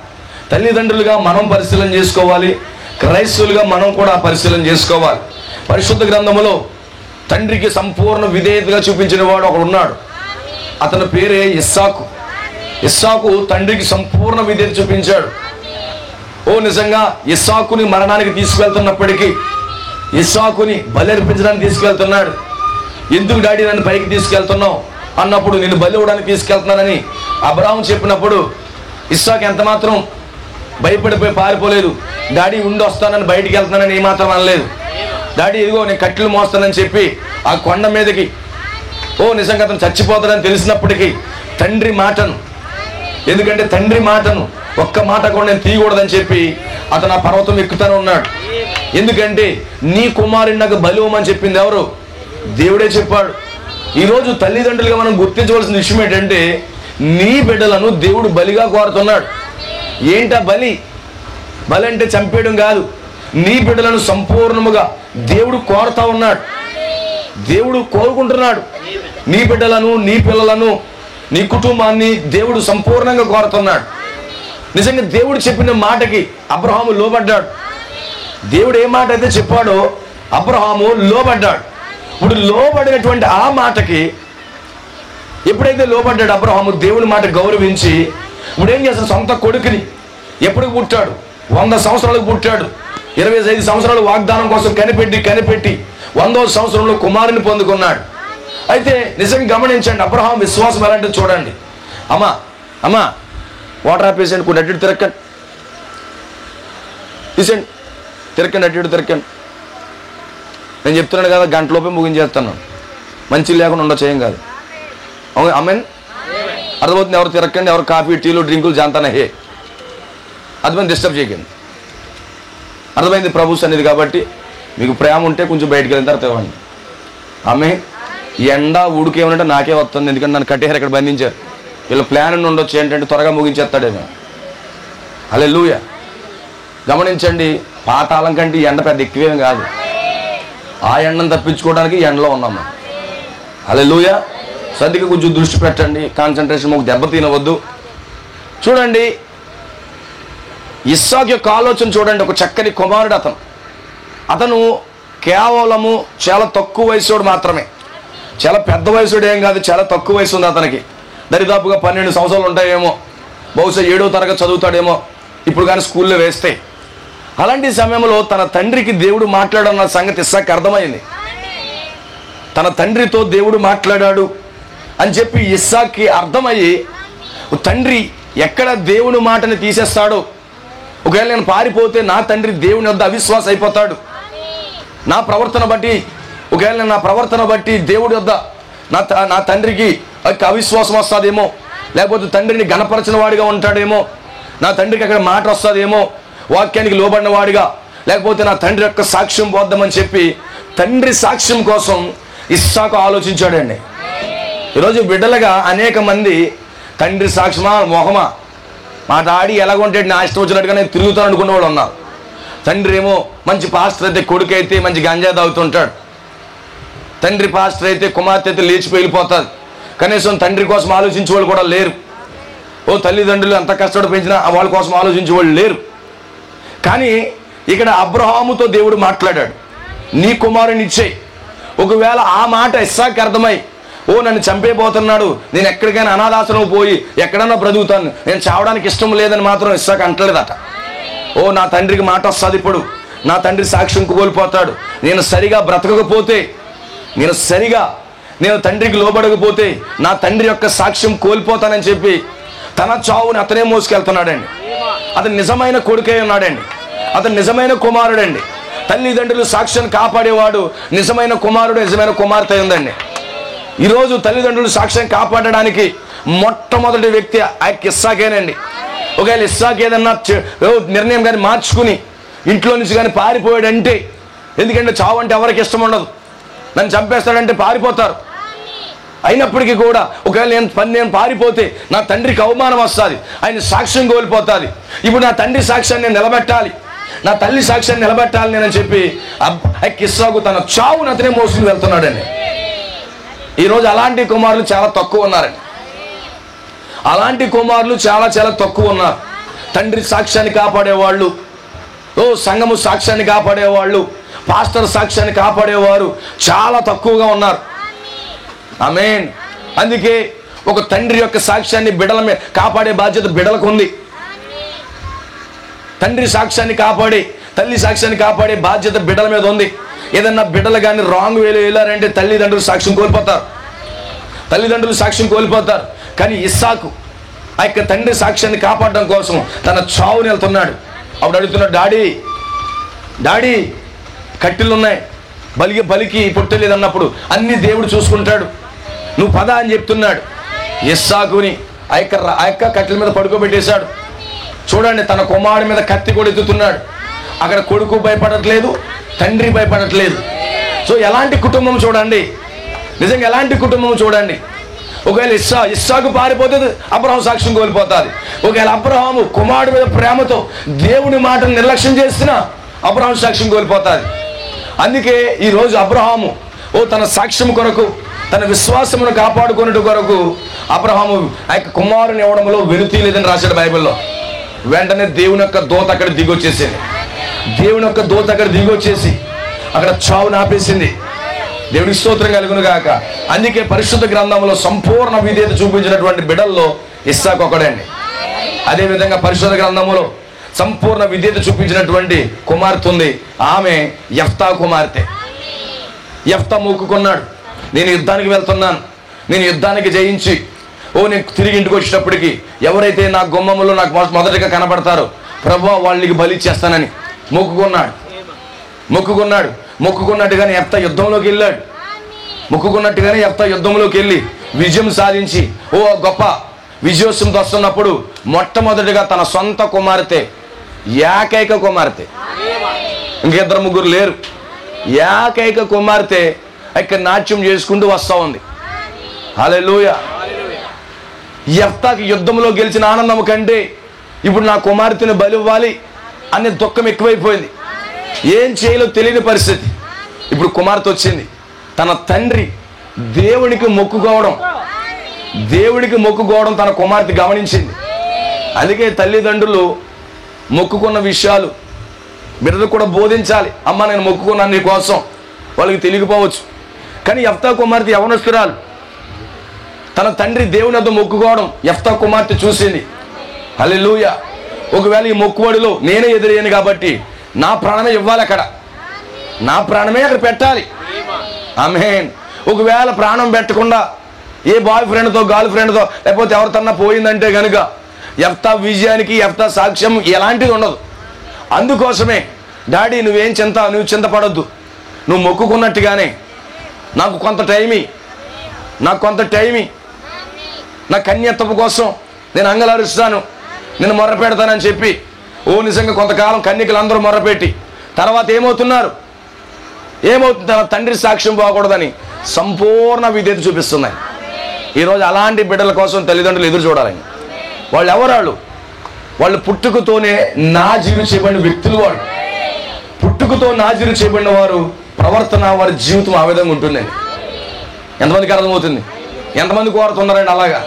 తల్లిదండ్రులుగా మనం పరిశీలన చేసుకోవాలి, క్రైస్తవులుగా మనం కూడా పరిశీలన చేసుకోవాలి. పరిశుద్ధ గ్రంథములో తండ్రికి సంపూర్ణ విధేయతగా చూపించిన వాడు ఒకడు ఉన్నాడు. అతని పేరే ఇస్సాకు. ఇస్సాకు తండ్రికి సంపూర్ణ విధేయత చూపించాడు. నిజంగా ఇస్సాకుని మరణానికి తీసుకెళ్తున్నప్పటికీ, ఇస్సాకుని బలి అర్పించడానికి తీసుకెళ్తున్నాడు. ఎందుకు డాడీ నన్ను పైకి తీసుకెళ్తున్నావు అన్నప్పుడు, నేను బలి ఇవ్వడానికి తీసుకెళ్తున్నానని అబ్రాహాము చెప్పినప్పుడు ఇస్సాకు ఎంత మాత్రం భయపడిపోయి పారిపోలేదు. డాడీ ఉండి వస్తానని బయటికి వెళ్తున్నానని ఏమాత్రం అనలేదు. డాడీ ఇదిగో నేను కట్టెలు మోస్తానని చెప్పి ఆ కొండ మీదకి నిజంగా అతను చచ్చిపోతాడని తెలిసినప్పటికీ తండ్రి మాటను, ఎందుకంటే తండ్రి మాటను ఒక్క మాట కూడా నేను తీయకూడదని చెప్పి అతను ఆ పర్వతం ఎక్కుతానే ఉన్నాడు. ఎందుకంటే నీ కుమారుని నాకు బలి ఇవ్వమని చెప్పింది ఎవరు? దేవుడే చెప్పాడు. ఈరోజు తల్లిదండ్రులుగా మనం గుర్తించవలసిన విషయం ఏంటంటే, నీ బిడ్డలను దేవుడు బలిగా కోరుతున్నాడు. ఏంటా బలి? బలి అంటే చంపేయడం కాదు. నీ బిడ్డలను సంపూర్ణముగా దేవుడు కోరుతా ఉన్నాడు. దేవుడు కోరుకుంటున్నాడు. నీ బిడ్డలను, నీ పిల్లలను, నీ కుటుంబాన్ని దేవుడు సంపూర్ణంగా కోరుతున్నాడు. నిజంగా దేవుడు చెప్పిన మాటకి అబ్రహాము లోబడ్డాడు. దేవుడు ఏ మాట అయితే చెప్పాడో అబ్రహాము లోబడ్డాడు. ఇప్పుడు లోబడినటువంటి ఆ మాటకి ఎప్పుడైతే లోబడ్డాడు అబ్రహాము, దేవుని మాట గౌరవించి ఇప్పుడు ఏం చేస్తాడు? సొంత కొడుకుని ఎప్పుడు పుట్టాడు? 100 సంవత్సరాలకు పుట్టాడు. 25 సంవత్సరాలు వాగ్దానం కోసం కనిపెట్టి 100వ సంవత్సరంలో కుమారుని పొందుకున్నాడు. అయితే నిజంగా గమనించండి, అబ్రహాం విశ్వాసం ఎలాంటిది చూడండి. అమ్మా వాటర్ ఆపేసండి, కొన్ని అటు తిరక్కండి, తీసండి, తిరక్కండి, అటు తిరక్కండి. నేను చెప్తున్నాను కదా, గంటలోపే ముగించేస్తాను. మంచి లేకుండా ఉండొచ్చు, ఏం కాదు. అమ్మేన్ అర్థమవుతుంది. ఎవరు తిరక్కండి, ఎవరు కాఫీ టీలు డ్రింకులు జాంతానే హే అర్థమైంది, డిస్టర్బ్ చేయకండి. అర్థమైంది. ప్రభు సన్నిధి కాబట్టి మీకు ప్రేమ ఉంటే కొంచెం బయటికి వెళ్ళిన తర్వాత ఇవ్వండి. ఆమె ఎండ ఉడికేమనంటే నాకే వస్తుంది, ఎందుకంటే నన్ను కట్టేహారు, ఇక్కడ బంధించారు. వీళ్ళ ప్లాన్ ఉండొచ్చు ఏంటంటే త్వరగా ముగించేస్తాడేమో. హల్లెలూయా. గమనించండి, పాతాళం కంటే ఎండ పెద్ద ఎక్కువేం కాదు. ఆ ఎండను తప్పించుకోవడానికి ఎండలో ఉన్నాము. హల్లెలూయా. సర్దికి కొంచెం దృష్టి పెట్టండి, కాన్సన్ట్రేషన్ మాకు దెబ్బతినవద్దు. చూడండి, ఇస్సాకు యొక్క ఆలోచన చూడండి. ఒక చక్కని కుమారుడు అతను కేవలము చాలా తక్కువ వయసుడు మాత్రమే, చాలా పెద్ద వయసుడు ఏం కాదు, చాలా తక్కువ వయసు ఉంది అతనికి. దరిదాపుగా 12 సంవత్సరాలు ఉంటాయేమో, బహుశా 7వ తరగతి చదువుతాడేమో ఇప్పుడు కానీ స్కూల్లో వేస్తే. అలాంటి సమయంలో తన తండ్రికి దేవుడు మాట్లాడన్న సంగతి ఇస్సాకు అర్థమైంది. తన తండ్రితో దేవుడు మాట్లాడాడు అని చెప్పి ఇస్సాకుకి అర్థమయ్యి, తండ్రి ఎక్కడ దేవుని మాటని తీసేస్తాడో, ఒకవేళ నేను పారిపోతే నా తండ్రి దేవుని వద్ద అవిశ్వాస అయిపోతాడు, నా ప్రవర్తన బట్టి, ఒకవేళ నా ప్రవర్తన బట్టి దేవుడి వద్ద నా తండ్రికి అవిశ్వాసం వస్తుందేమో, లేకపోతే తండ్రిని గణపరచిన వాడిగా ఉంటాడేమో, నా తండ్రికి అక్కడ మాట వస్తుందేమో, వాక్యానికి లోబడిన వాడిగా, లేకపోతే నా తండ్రి యొక్క సాక్ష్యం పోద్దామని చెప్పి తండ్రి సాక్ష్యం కోసం ఇస్సాకు ఆలోచించాడండి. ఈరోజు బిడ్డలుగా అనేక మంది తండ్రి సాక్ష్యమా మొహమా, మా డాడీ ఎలాగుంటాడు నా ఇష్టం వచ్చినట్టుగా నేను తిరుగుతాను అనుకున్న వాళ్ళు ఉన్నారు. తండ్రి ఏమో మంచి పాస్టర్ అయితే, కొడుకు అయితే మంచి గంజా తాగుతుంటాడు. తండ్రి పాస్టర్ అయితే కుమార్తె అయితే లేచిపోయి వెళ్ళిపోతుంది. కనీసం తండ్రి కోసం ఆలోచించే వాళ్ళు కూడా లేరు. తల్లిదండ్రులు ఎంత కష్టపడి పెంచినా వాళ్ళ కోసం ఆలోచించే వాళ్ళు లేరు. కానీ ఇక్కడ అబ్రహాముతో దేవుడు మాట్లాడాడు. నీ కుమారుని ఇచ్చేయి. ఒకవేళ ఆ మాట ఇస్సాకుకి అర్థమై, ఓ నన్ను చంపేపోతున్నాడు, నేను ఎక్కడికైనా అనాథాశ్రమం పోయి ఎక్కడన్నా బ్రతుకుతాను, నేను చావడానికి ఇష్టం లేదని మాత్రం ఇస్సాకు అంటలేదట. ఓ నా తండ్రికి మాట వస్తుంది, ఇప్పుడు నా తండ్రి సాక్ష్యం కోల్పోతాడు, నేను సరిగా బ్రతకకపోతే, నేను తండ్రికి లోబడకపోతే నా తండ్రి యొక్క సాక్ష్యం కోల్పోతానని చెప్పి తన చావుని అతనే మోసుకెళ్తున్నాడండి. అతను నిజమైన కొడుకే ఉన్నాడండి, అతను నిజమైన కుమారుడండి. తల్లిదండ్రులు సాక్ష్యాన్ని కాపాడేవాడు నిజమైన కుమారుడు, నిజమైన కుమార్తె ఉందండి. ఈరోజు తల్లిదండ్రులు సాక్ష్యం కాపాడడానికి మొట్టమొదటి వ్యక్తి ఆ ఇస్సాకేనండి. ఒకవేళ ఇస్సాకు ఏదన్నా నిర్ణయం కానీ మార్చుకుని ఇంట్లో నుంచి కానీ పారిపోయాడంటే, ఎందుకంటే చావు అంటే ఎవరికి ఇష్టం ఉండదు, నన్ను చంపేస్తాడంటే పారిపోతారు. అయినప్పటికీ కూడా ఒకవేళ నేను పారిపోతే నా తండ్రికి అవమానం వస్తుంది, ఆయన సాక్ష్యం కోల్పోతుంది. ఇప్పుడు నా తండ్రి సాక్ష్యాన్ని నేను నిలబెట్టాలి, నా తల్లి సాక్ష్యాన్ని నిలబెట్టాలి నేనని చెప్పి ఇస్సాకు తన చావును అతనే మోసుకుని వెళ్తున్నాడండి. ఈరోజు అలాంటి కుమారులు చాలా తక్కువ ఉన్నారండి. అలాంటి కుమారులు చాలా చాలా తక్కువ ఉన్నారు. తండ్రి సాక్ష్యాన్ని కాపాడేవాళ్ళు, సంఘము సాక్ష్యాన్ని కాపాడేవాళ్ళు, పాస్టర్ సాక్ష్యాన్ని కాపాడేవారు చాలా తక్కువగా ఉన్నారు. ఆమేన్. అందుకే ఒక తండ్రి యొక్క సాక్ష్యాన్ని బిడ్డల మీద కాపాడే బాధ్యత బిడ్డలకు ఉంది. తండ్రి సాక్ష్యాన్ని కాపాడి తల్లి సాక్ష్యాన్ని కాపాడే బాధ్యత బిడ్డల మీద ఉంది. ఏదన్నా బిడ్డలు కానీ రాంగ్ వేలో వెళ్ళారంటే తల్లిదండ్రులు సాక్ష్యం కోల్పోతారు. కానీ ఇస్సాకు ఆ యొక్క తండ్రి సాక్ష్యాన్ని కాపాడడం కోసం తన చావుని వెళ్తున్నాడు. అప్పుడు అడుగుతున్నాడు, డాడీ కట్టెలు ఉన్నాయి, బలికి పొట్టలేదు అన్నప్పుడు అన్ని దేవుడు చూసుకుంటాడు, నువ్వు పద అని చెప్తున్నాడు. ఇస్సాకుని ఆ యొక్క కట్టెల మీద పడుకోబెట్టేశాడు. చూడండి, తన కుమారుడి మీద కత్తి కూడా ఎత్తుతున్నాడు. అక్కడ కొడుకు భయపడట్లేదు, తండ్రి భయపడట్లేదు. సో ఎలాంటి కుటుంబం చూడండి, నిజంగా ఎలాంటి కుటుంబం చూడండి. ఒకవేళ ఇస్సాకు పారిపోతే అబ్రహాము సాక్ష్యం కోల్పోతుంది. ఒకవేళ అబ్రహాము కుమారుడి మీద ప్రేమతో దేవుని మాటను నిర్లక్ష్యం చేసినా అబ్రహాము సాక్ష్యం కోల్పోతుంది. అందుకే ఈరోజు అబ్రహాము తన సాక్ష్యం కొరకు, తన విశ్వాసమును కాపాడుకునే కొరకు అబ్రహాము ఆ యొక్క కుమారుని ఇవ్వడంలో వెనుతీ లేదని రాశాడు బైబిల్లో. వెంటనే దేవుని యొక్క దూత అక్కడ దిగొచ్చేసి అక్కడ చావును ఆపేసింది. దేవుడికి స్తోత్రం కలుగును గాక. అందుకే పరిశుద్ధ గ్రంథంలో సంపూర్ణ విధేయత చూపించినటువంటి బిడ్డల్లో ఇస్సాకు ఒకడండి. అదేవిధంగా పరిశుద్ధ గ్రంథంలో సంపూర్ణ విధేయత చూపించినటువంటి కుమార్తె ఉంది, ఆమె యెఫ్తా కుమార్తె. యెఫ్తా మొక్కుకున్నాడు, నేను యుద్ధానికి వెళ్తున్నాను, నేను యుద్ధానికి జయించి నేను తిరిగి ఇంటికి వచ్చేటప్పటికి ఎవరైతే నా గుమ్మములో నాకు మొదటిగా కనబడతారో ప్రభువా వాళ్ళకి బలి చేస్తానని మొక్కుకున్నట్టుగానే యెఫ్తా యుద్ధంలోకి వెళ్ళి విజయం సాధించి గొప్ప విజయోత్సవం వస్తున్నప్పుడు మొట్టమొదటిగా తన సొంత కుమార్తె, ఏకైక కుమార్తె, ఇంకిద్దరు ముగ్గురు లేరు, ఏకైక కుమార్తె ఇక్కడ నాట్యం చేసుకుంటూ వస్తూ ఉంది. హల్లెలూయా. యెఫ్తాకి యుద్ధంలో గెలిచిన ఆనందం కంటే ఇప్పుడు నా కుమార్తెను బలి ఇవ్వాలి అనే దుఃఖం ఎక్కువైపోయింది. ఏం చేయాలో తెలియని పరిస్థితి. ఇప్పుడు కుమార్తె వచ్చింది. తన తండ్రి దేవునికి మొక్కుకోవడం తన కుమార్తె గమనించింది. అందుకే తల్లిదండ్రులు మొక్కుకున్న విషయాలు బిడ్డలకు కూడా బోధించాలి. అమ్మ నేను మొక్కుకున్నాను నీ కోసం, వాళ్ళకి తెలియకపోవచ్చు. కానీ యెఫ్తా కుమార్తె యవనస్తురాలు, తన తండ్రి దేవుని వద్ద మొక్కుకోవడం యెఫ్తా కుమార్తె చూసింది. హల్లెలూయా. ఒకవేళ ఈ మొక్కుబడిలో నేనే ఎదురయ్యాను కాబట్టి నా ప్రాణమే ఇవ్వాలి, నా ప్రాణమే అక్కడ పెట్టాలి. ఆమేన్. ఒకవేళ ప్రాణం పెట్టకుండా ఏ బాయ్ ఫ్రెండ్తో గర్ల్ ఫ్రెండ్తో లేకపోతే ఎవరితోన్నా పోయిందంటే కనుక యెఫ్తా విజయానికి యెఫ్తా సాక్ష్యం ఎలాంటిది ఉండదు. అందుకోసమే డాడీ నువ్వు చింతపడొద్దు, నువ్వు మొక్కుకున్నట్టుగానే నాకు కొంత టైమి నా కన్యత్వపు కోసం నేను అంగలారుస్తాను, నేను మొర్ర పెడతానని చెప్పి నిజంగా కొంతకాలం కన్యకలు అందరూ మొర్రపెట్టి తర్వాత ఏమవుతుంది, తన తండ్రి సాక్ష్యం పోకూడదని సంపూర్ణ విధేయత చూపిస్తున్నాయి. ఈరోజు అలాంటి బిడ్డల కోసం తల్లిదండ్రులు ఎదురు చూడాలని. వాళ్ళు పుట్టుకతోనే నాజీరు చేయబడిన వ్యక్తులు. వాళ్ళు పుట్టుకతో నాజీరు చేయబడిన వారు ప్రవర్తన, వారి జీవితం ఆ విధంగా ఉంటుందండి. ఎంతమందికి అర్థమవుతుంది? ఎంతమంది కోరుతున్నారండి అలాగా?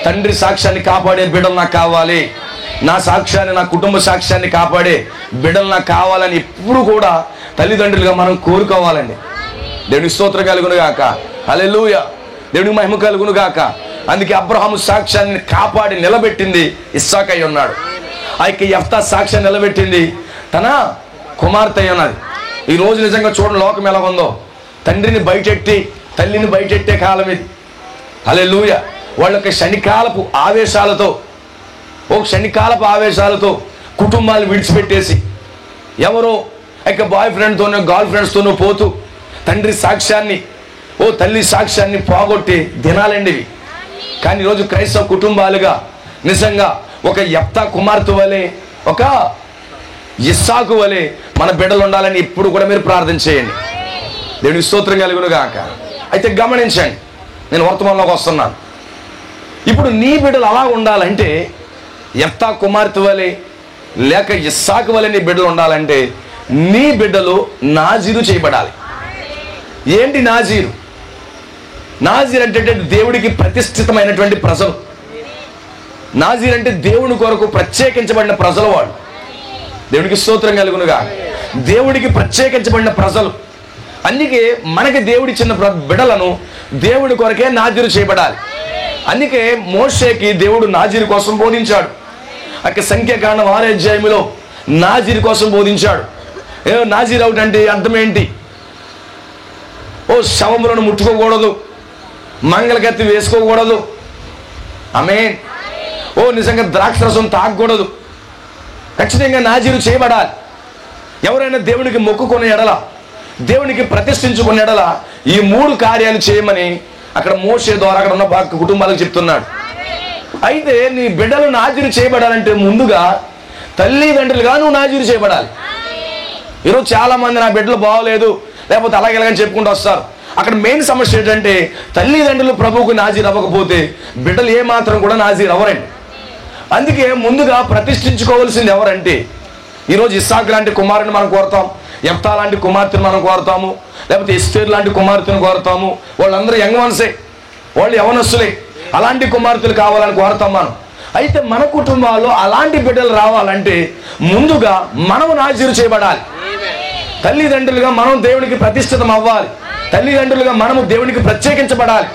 తండ్రి సాక్ష్యాన్ని కాపాడే బిడ్డలు నాకు కావాలి, నా సాక్ష్యాన్ని, నా కుటుంబ సాక్ష్యాన్ని కాపాడే బిడ్డలు నాకు కావాలని ఎప్పుడు కూడా తల్లిదండ్రులుగా మనం కోరుకోవాలండి. దేవునికి స్తోత్రం కలుగును గాక. హల్లెలూయా. దేవునికి మహిమ కలుగును గాక. అందుకే అబ్రహాము సాక్ష్యాన్ని కాపాడి నిలబెట్టింది ఇస్సాకు అయి ఉన్నాడు. ఆ యొక్క యెఫ్తా సాక్ష్యాన్ని నిలబెట్టింది తన కుమార్తె అయి ఉన్నది. ఈ రోజు నిజంగా చూడండి లోకం ఎలా ఉందో. తండ్రిని బయటెట్టి తల్లిని బయటెట్టే కాలం ఇది. హల్లెలూయా. వాళ్ళ యొక్క క్షణికాలపు ఆవేశాలతో కుటుంబాలు విడిచిపెట్టేసి ఎవరో యొక్క బాయ్ ఫ్రెండ్తోనో గర్ల్ ఫ్రెండ్స్తోనో పోతూ తండ్రి సాక్ష్యాన్ని, తల్లి సాక్ష్యాన్ని పోగొట్టి దినాలండి ఇవి. కానీ ఈరోజు క్రైస్తవ కుటుంబాలుగా నిజంగా ఒక యెఫ్తా కుమార్తె వలె, ఒక ఇస్సాకు వలె మన బిడ్డలు ఉండాలని ఇప్పుడు కూడా మీరు ప్రార్థన చేయండి. దేవునికి స్తోత్రం కలుగును గాక. అయితే గమనించండి, నేను వర్తమానంలోకి వస్తున్నాను. ఇప్పుడు నీ బిడ్డలు అలా ఉండాలంటే, యెఫ్తా కుమార్తె వలె లేక ఇస్సాకు వలె నీ బిడ్డలు ఉండాలంటే నీ బిడ్డలు నాజీరు చేయబడాలి. ఏంటి నాజీరు? నాజీర్ అంటే దేవుడికి ప్రతిష్ఠితమైనటువంటి ప్రజలు. నాజీర్ అంటే దేవుని కొరకు ప్రత్యేకించబడిన ప్రజలు. వాళ్ళు దేవునికి స్తోత్రం కలుగునుగా. దేవుడికి ప్రత్యేకించబడిన ప్రజలు. అందుకే మనకి దేవుడిచ్చిన బిడ్డలను దేవుడి కొరకే నాజీరు చేయబడాలి. అందుకే మోషేకి దేవుడు నాజీరు కోసం బోధించాడు. అక్కడ సంఖ్యాకాండం 6వ అధ్యాయంలో నాజీరు కోసం బోధించాడు. నాజీర్ అవుట్ అంటే అర్థం ఏంటి? శవములను ముట్టుకోకూడదు, మంగళకత్తి వేసుకోకూడదు, ఆమేన్. నిజంగా ద్రాక్షరసం తాగకూడదు. ఖచ్చితంగా నాజీరు చేయబడాలి. ఎవరైనా దేవునికి మొక్కుకునే ఎడల, దేవునికి ప్రతిష్ఠించుకునే ఎడల ఈ 3 కార్యాలు చేయమని అక్కడ మోషే ద్వారా అక్కడ ఉన్న కుటుంబాలకు చెప్తున్నాడు. అయితే నీ బిడ్డలు నాజీరు చేయబడాలంటే ముందుగా తల్లిదండ్రులుగా నువ్వు నాజీరు చేయబడాలి. ఈరోజు చాలా మంది నా బిడ్డలు బాగోలేదు లేకపోతే అలాగేలాగని చెప్పుకుంటూ వస్తారు. అక్కడ మెయిన్ సమస్య ఏంటంటే తల్లిదండ్రులు ప్రభువుకు నాజీరు అవ్వకపోతే బిడ్డలు ఏమాత్రం కూడా నాజీరు అవ్వరండి. అందుకే ముందుగా ప్రతిష్ఠించుకోవాల్సింది ఎవరంటే, ఈరోజు ఇస్సాకు లాంటి కుమారుని మనం కోరుతాం, యెఫ్తా లాంటి కుమార్తెను మనం కోరుతాము, లేకపోతే ఎస్తేరు లాంటి కుమార్తెను కోరుతాము. వాళ్ళందరూ యంగ్ వన్సే, వాళ్ళు యవనస్తులే. అలాంటి కుమార్తెలు కావాలని కోరుతాం మనం. అయితే మన కుటుంబాల్లో అలాంటి బిడ్డలు రావాలంటే ముందుగా మనం నాజీరు చేయబడాలి. తల్లిదండ్రులుగా మనం దేవునికి ప్రతిష్ఠితం అవ్వాలి. తల్లిదండ్రులుగా మనము దేవునికి ప్రత్యేకించబడాలి.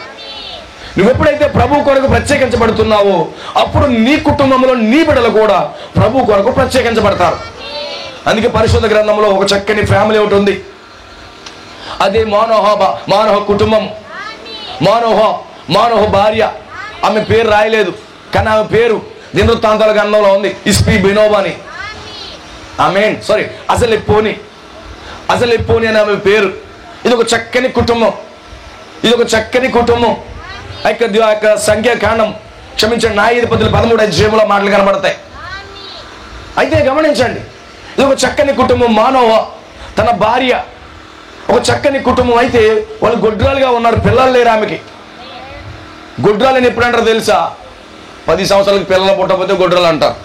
నువ్వు ఎప్పుడైతే ప్రభు కొరకు ప్రత్యేకించబడుతున్నావో అప్పుడు నీ కుటుంబంలో నీ బిడ్డలు కూడా ప్రభు కొరకు ప్రత్యేకించబడతారు. అందుకే పరిశుద్ధ గ్రంథంలో ఒక చక్కని ఫ్యామిలీ ఒకటి ఉంది. అదే మానోహ కుటుంబం. మానోహ భార్య. ఆమె పేరు రాయలేదు, కానీ ఆమె పేరు దినవృత్తాంతాల గ్రంథంలో ఉంది, ఇస్పి బినోబాని. ఆమేన్. అసలెప్పోని అని ఆమె పేరు. ఇది ఒక చక్కని కుటుంబం. యొక్క సంఖ్యాకాండం, క్షమించండి, న్యాయాధిపతులు 13వ అధ్యాయంలో మాటలు కనబడతాయి. అయితే గమనించండి, ఇది ఒక చక్కని కుటుంబం. మానవ తన భార్య ఒక చక్కని కుటుంబం. అయితే వాళ్ళు గొడ్రాలుగా ఉన్నారు, పిల్లలు లేరు ఆమెకి. గొడ్రాలని ఎప్పుడు అంటారు తెలుసా? 10 సంవత్సరాలకి పిల్లలు పుట్టకపోతే గొడ్రాలు అంటారు.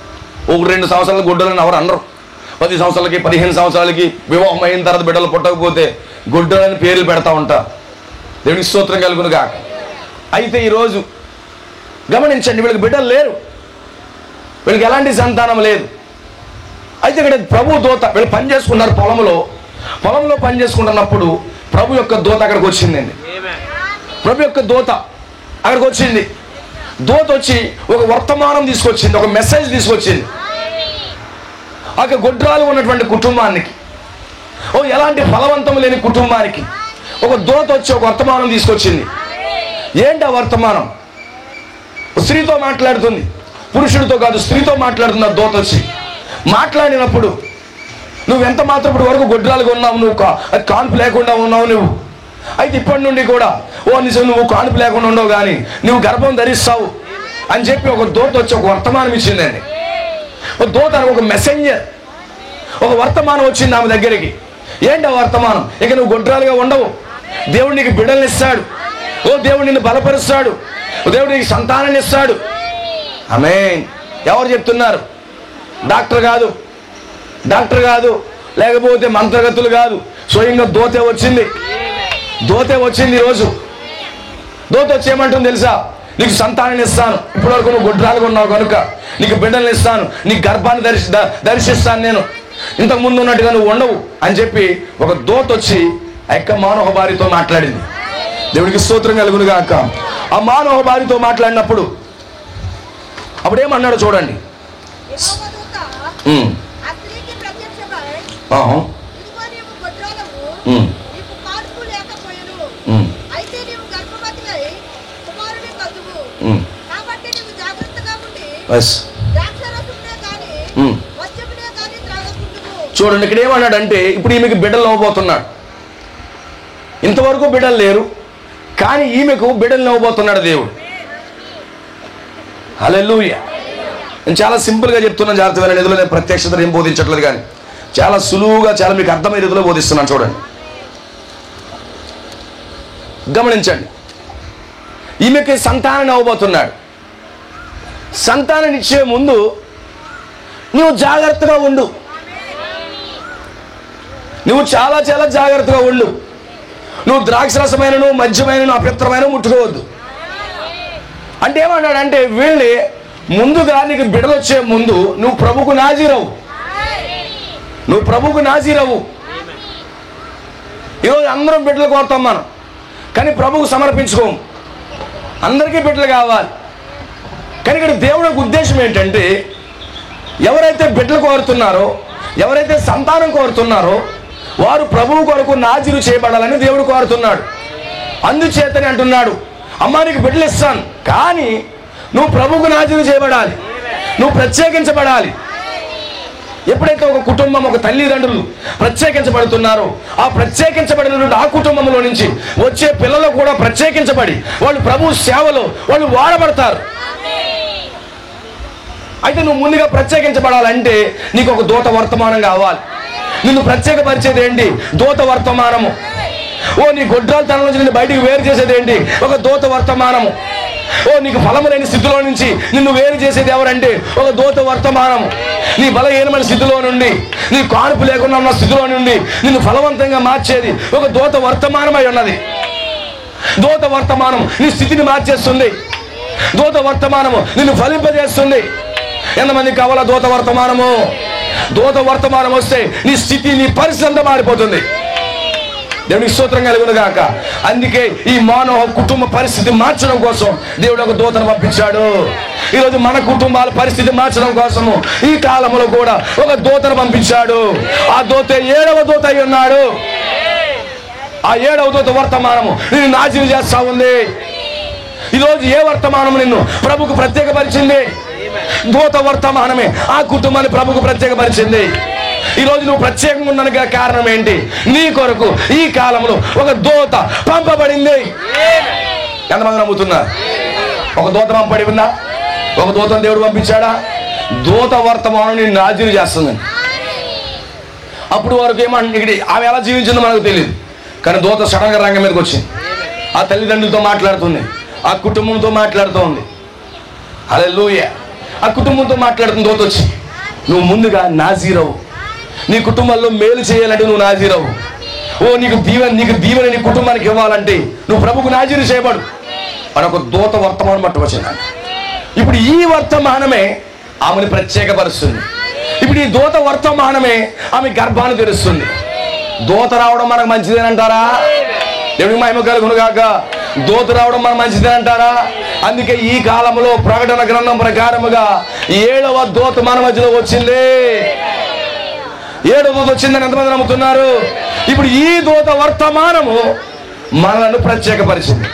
1-2 సంవత్సరాలకు గొడ్రాలని ఎవరు అనరు. 10 సంవత్సరాలకి 15 సంవత్సరాలకి వివాహం అయిన తర్వాత బిడ్డలు పుట్టకపోతే గొడ్రాలని పేర్లు పెడతా ఉంటారు. దేవునికి స్తోత్రం కలుగును గాక. అయితే ఈరోజు గమనించండి, వీళ్ళకి బిడ్డలు లేరు, వీళ్ళకి ఎలాంటి సంతానం లేదు. అయితే ఇక్కడ ప్రభు దూత, వీళ్ళు పని చేసుకున్నారు పొలంలో పని చేసుకుంటున్నప్పుడు ప్రభు యొక్క దూత అక్కడికి వచ్చిందండి. ప్రభు యొక్క దూత అక్కడికి వచ్చింది. దూత వచ్చి ఒక వర్తమానం తీసుకొచ్చింది, ఒక మెసేజ్ తీసుకొచ్చింది. ఆ గొడ్రాలు ఉన్నటువంటి కుటుంబానికి, ఎలాంటి ఫలవంతం లేని కుటుంబానికి ఒక దూత వచ్చి ఒక వర్తమానం తీసుకొచ్చింది. ఏంటి ఆ వర్తమానం? స్త్రీతో మాట్లాడుతుంది, పురుషుడితో కాదు, స్త్రీతో మాట్లాడుతుంది. ఆ దూత వచ్చి మాట్లాడినప్పుడు, నువ్వెంత మాత్రం ఇప్పటి వరకు గొడ్రాలుగా ఉన్నావు, నువ్వు కాన్పు లేకుండా ఉన్నావు నువ్వు. అయితే ఇప్పటి నుండి కూడా నిజం నువ్వు కాన్పు లేకుండా ఉండవు, కానీ నువ్వు గర్భం ధరిస్తావు అని చెప్పి ఒక దూత వచ్చి ఒక వర్తమానం ఇచ్చిందండి. ఒక దూత, ఒక మెసెంజర్, ఒక వర్తమానం వచ్చింది ఆమె దగ్గరికి. ఏంటి ఆ వర్తమానం? ఇక నువ్వు గొడ్రాలుగా ఉండవు, దేవుడు నీకు బిడ్డల్ని ఇస్తాడు, దేవుడు నిన్ను బలపరుస్తాడు, దేవుడు నీకు సంతానాన్ని ఇస్తాడు. ఆమేన్. ఎవరు చెప్తున్నారు? డాక్టర్ కాదు, లేకపోతే మంత్రగతులు కాదు, స్వయంగా దూతే వచ్చింది. ఈరోజు దూత వచ్చి ఏమంటుంది తెలుసా? నీకు సంతానాన్ని ఇస్తాను, ఇప్పటివరకు నువ్వు గుడ్రాలుగా ఉన్నావు కనుక నీకు బిడ్డలను ఇస్తాను, నీ గర్భాన్ని దర్శిస్తాను, నేను ఇంతకు ముందు ఉన్నట్టుగా నువ్వు ఉండవు అని చెప్పి ఒక దూత వచ్చి ఆ యొక్క మానవ భార్యతో మాట్లాడింది. దేవుడికి స్తోత్రం కలుగును గాక. ఆ మానవ భార్యతో మాట్లాడినప్పుడు అప్పుడు ఏమన్నాడు చూడండి. చూడండి ఇక్కడ ఏమన్నాడంటే, ఇప్పుడు ఈమెకు బిడ్డలు ఇవ్వబోతున్నాడు. ఇంతవరకు బిడ్డలు లేరు, కానీ ఈమెకు బిడ్డలు ఇవ్వబోతున్నాడు దేవుడు. హల్లెలూయా. నేను చాలా సింపుల్గా చెప్తున్నాను, జాగ్రత్త వినండి. ఇందులో నేను ప్రత్యక్షత ఏం బోధించట్లేదు, కానీ చాలా సులువుగా చాలా మీకు అర్థమయ్యే రీతిలో బోధిస్తున్నాను. చూడండి, గమనించండి. ఈమెకి సంతానాన్ని ఇవ్వబోతున్నాడు. సంతానాన్ని ఇచ్చే ముందు నువ్వు జాగ్రత్తగా ఉండు, నువ్వు చాలా చాలా జాగ్రత్తగా ఉండు. నువ్వు ద్రాక్షరసమైనను మద్యమైనను అపవిత్రమైన ముట్టుకోవద్దు అంటే ఏమన్నాడంటే, వీళ్ళని ముందుగా నీకు బిడ్డలు వచ్చే ముందు నువ్వు ప్రభుకు నాజీరవు, నువ్వు ప్రభుకు నాజీరవు. ఈరోజు అందరం బిడ్డలు కోరుతాం మనం, కానీ ప్రభుకు సమర్పించుకోము. అందరికీ బిడ్డలు కావాలి. కానీ ఇక్కడ దేవుడి ఉద్దేశం ఏంటంటే, ఎవరైతే బిడ్డలు కోరుతున్నారో, ఎవరైతే సంతానం కోరుతున్నారో వారు ప్రభువు కొరకు నాజీరు చేయబడాలని దేవుడు కోరుతున్నాడు. అందుచేతనే అంటున్నాడు, అమ్మా నీకు బిడ్డలు ఇస్తాను, కానీ నువ్వు ప్రభువుకు నాజీరు చేయబడాలి, నువ్వు ప్రత్యేకించబడాలి. ఎప్పుడైతే ఒక కుటుంబం, ఒక తల్లిదండ్రులు ప్రత్యేకించబడుతున్నారో, ఆ ప్రత్యేకించబడిన ఆ కుటుంబంలో నుంచి వచ్చే పిల్లలు కూడా ప్రత్యేకించబడి వాళ్ళు ప్రభు సేవలో వాళ్ళు వాడబడతారు. అయితే నువ్వు ముందుగా ప్రత్యేకించబడాలంటే నీకు ఒక దూత వర్తమానం కావాలి. నిన్ను ప్రత్యేకపరిచేది ఏంటి? దూత వర్తమానము. ఓ నీ గొడ్రాలతనం నుంచి నిన్ను బయటికి వేరు చేసేది ఏంటి? ఒక దూత వర్తమానము. ఓ నీకు ఫలము లేని స్థితిలో నుంచి నిన్ను వేరు చేసేది ఎవరంటే ఒక దూత వర్తమానము. నీ బలహీనమైన స్థితిలో నుండి, నీ కానుపు లేకుండా ఉన్న స్థితిలో నుండి నిన్ను ఫలవంతంగా మార్చేది ఒక దూత వర్తమానమై ఉన్నది. దూత వర్తమానం నీ స్థితిని మార్చేస్తుంది. దూత వర్తమానము నిన్ను ఫలింపజేస్తుంది. ఎంతమందికి కావాలా దూత వర్తమానము? దూత వర్తమానం వస్తే నీ స్థితి, నీ పరిస్థితి మారిపోతుంది. దేవునికి స్తోత్రం కలుగును గాక. అందుకే ఈ మానవ కుటుంబ పరిస్థితి మార్చడం కోసం దేవుడు ఒక దూతను పంపించాడు. ఈరోజు మన కుటుంబాల పరిస్థితి మార్చడం కోసము ఈ కాలంలో కూడా ఒక దూతను పంపించాడు. ఆ దూత 7వ దూత అయి ఉన్నాడు. ఆ 7వ దూత వర్తమానము నిన్ను నాశనం చేస్తా ఉంది. ఈరోజు ఏ వర్తమానము నిన్ను ప్రభుకు ప్రత్యేకపరిచింది? దూత వర్తమానమే ఆ కుటుంబాన్ని ప్రభుకు ప్రత్యేకపరిచింది. ఈరోజు నువ్వు ప్రత్యేకంగా ఉండడానికి కారణం ఏంటి? నీ కొరకు ఈ కాలంలో ఒక దూత పంపబడింది. ఎంతమంది నమ్ముతున్నారు? ఒక దూత పంపబడి ఉందా? ఒక దూతను దేవుడు పంపించాడా? దూత వర్తమానం నేను నాజీరు చేస్తుందని. అప్పుడు వరకు ఏమంటే ఆమె ఎలా జీవించిందో మనకు తెలియదు, కానీ దూత సడన్గా రంగం మీదకి వచ్చింది. ఆ తల్లిదండ్రులతో మాట్లాడుతుంది, ఆ కుటుంబంతో మాట్లాడుతోంది. హల్లెలూయా. ఆ కుటుంబంతో మాట్లాడుతున్న దూత వచ్చి, నువ్వు ముందుగా నాజీరవు, నీ కుటుంబంలో మేలు చేయాలంటే నువ్వు నాజీరవు. ఓ నీకు దీవెన నీ కుటుంబానికి ఇవ్వాలంటే నువ్వు ప్రభుకు నాజీరు చేయబడు అని ఒక దూత వర్తమానం పట్టుకొచ్చింది. ఇప్పుడు ఈ వర్తమానమే ఆమెను ప్రత్యేకపరుస్తుంది. ఇప్పుడు ఈ దూత వర్తమానమే ఆమె గర్భాన్ని తెరుస్తుంది. దూత రావడం మనకు మంచిదేనంటారా? దేవునికి మహిమ కలుగును గాక. దూత రావడం మనకు మంచిదేనంటారా? అందుకే ఈ కాలంలో ప్రకటన గ్రంథం ప్రకారముగా 7వ దూత మన మధ్యలో వచ్చింది. 7వ దూత వచ్చిందని ఎంతమంది నమ్ముతున్నారు? ఇప్పుడు ఈ దూత వర్తమానము మనలను ప్రత్యేకపరిచింది.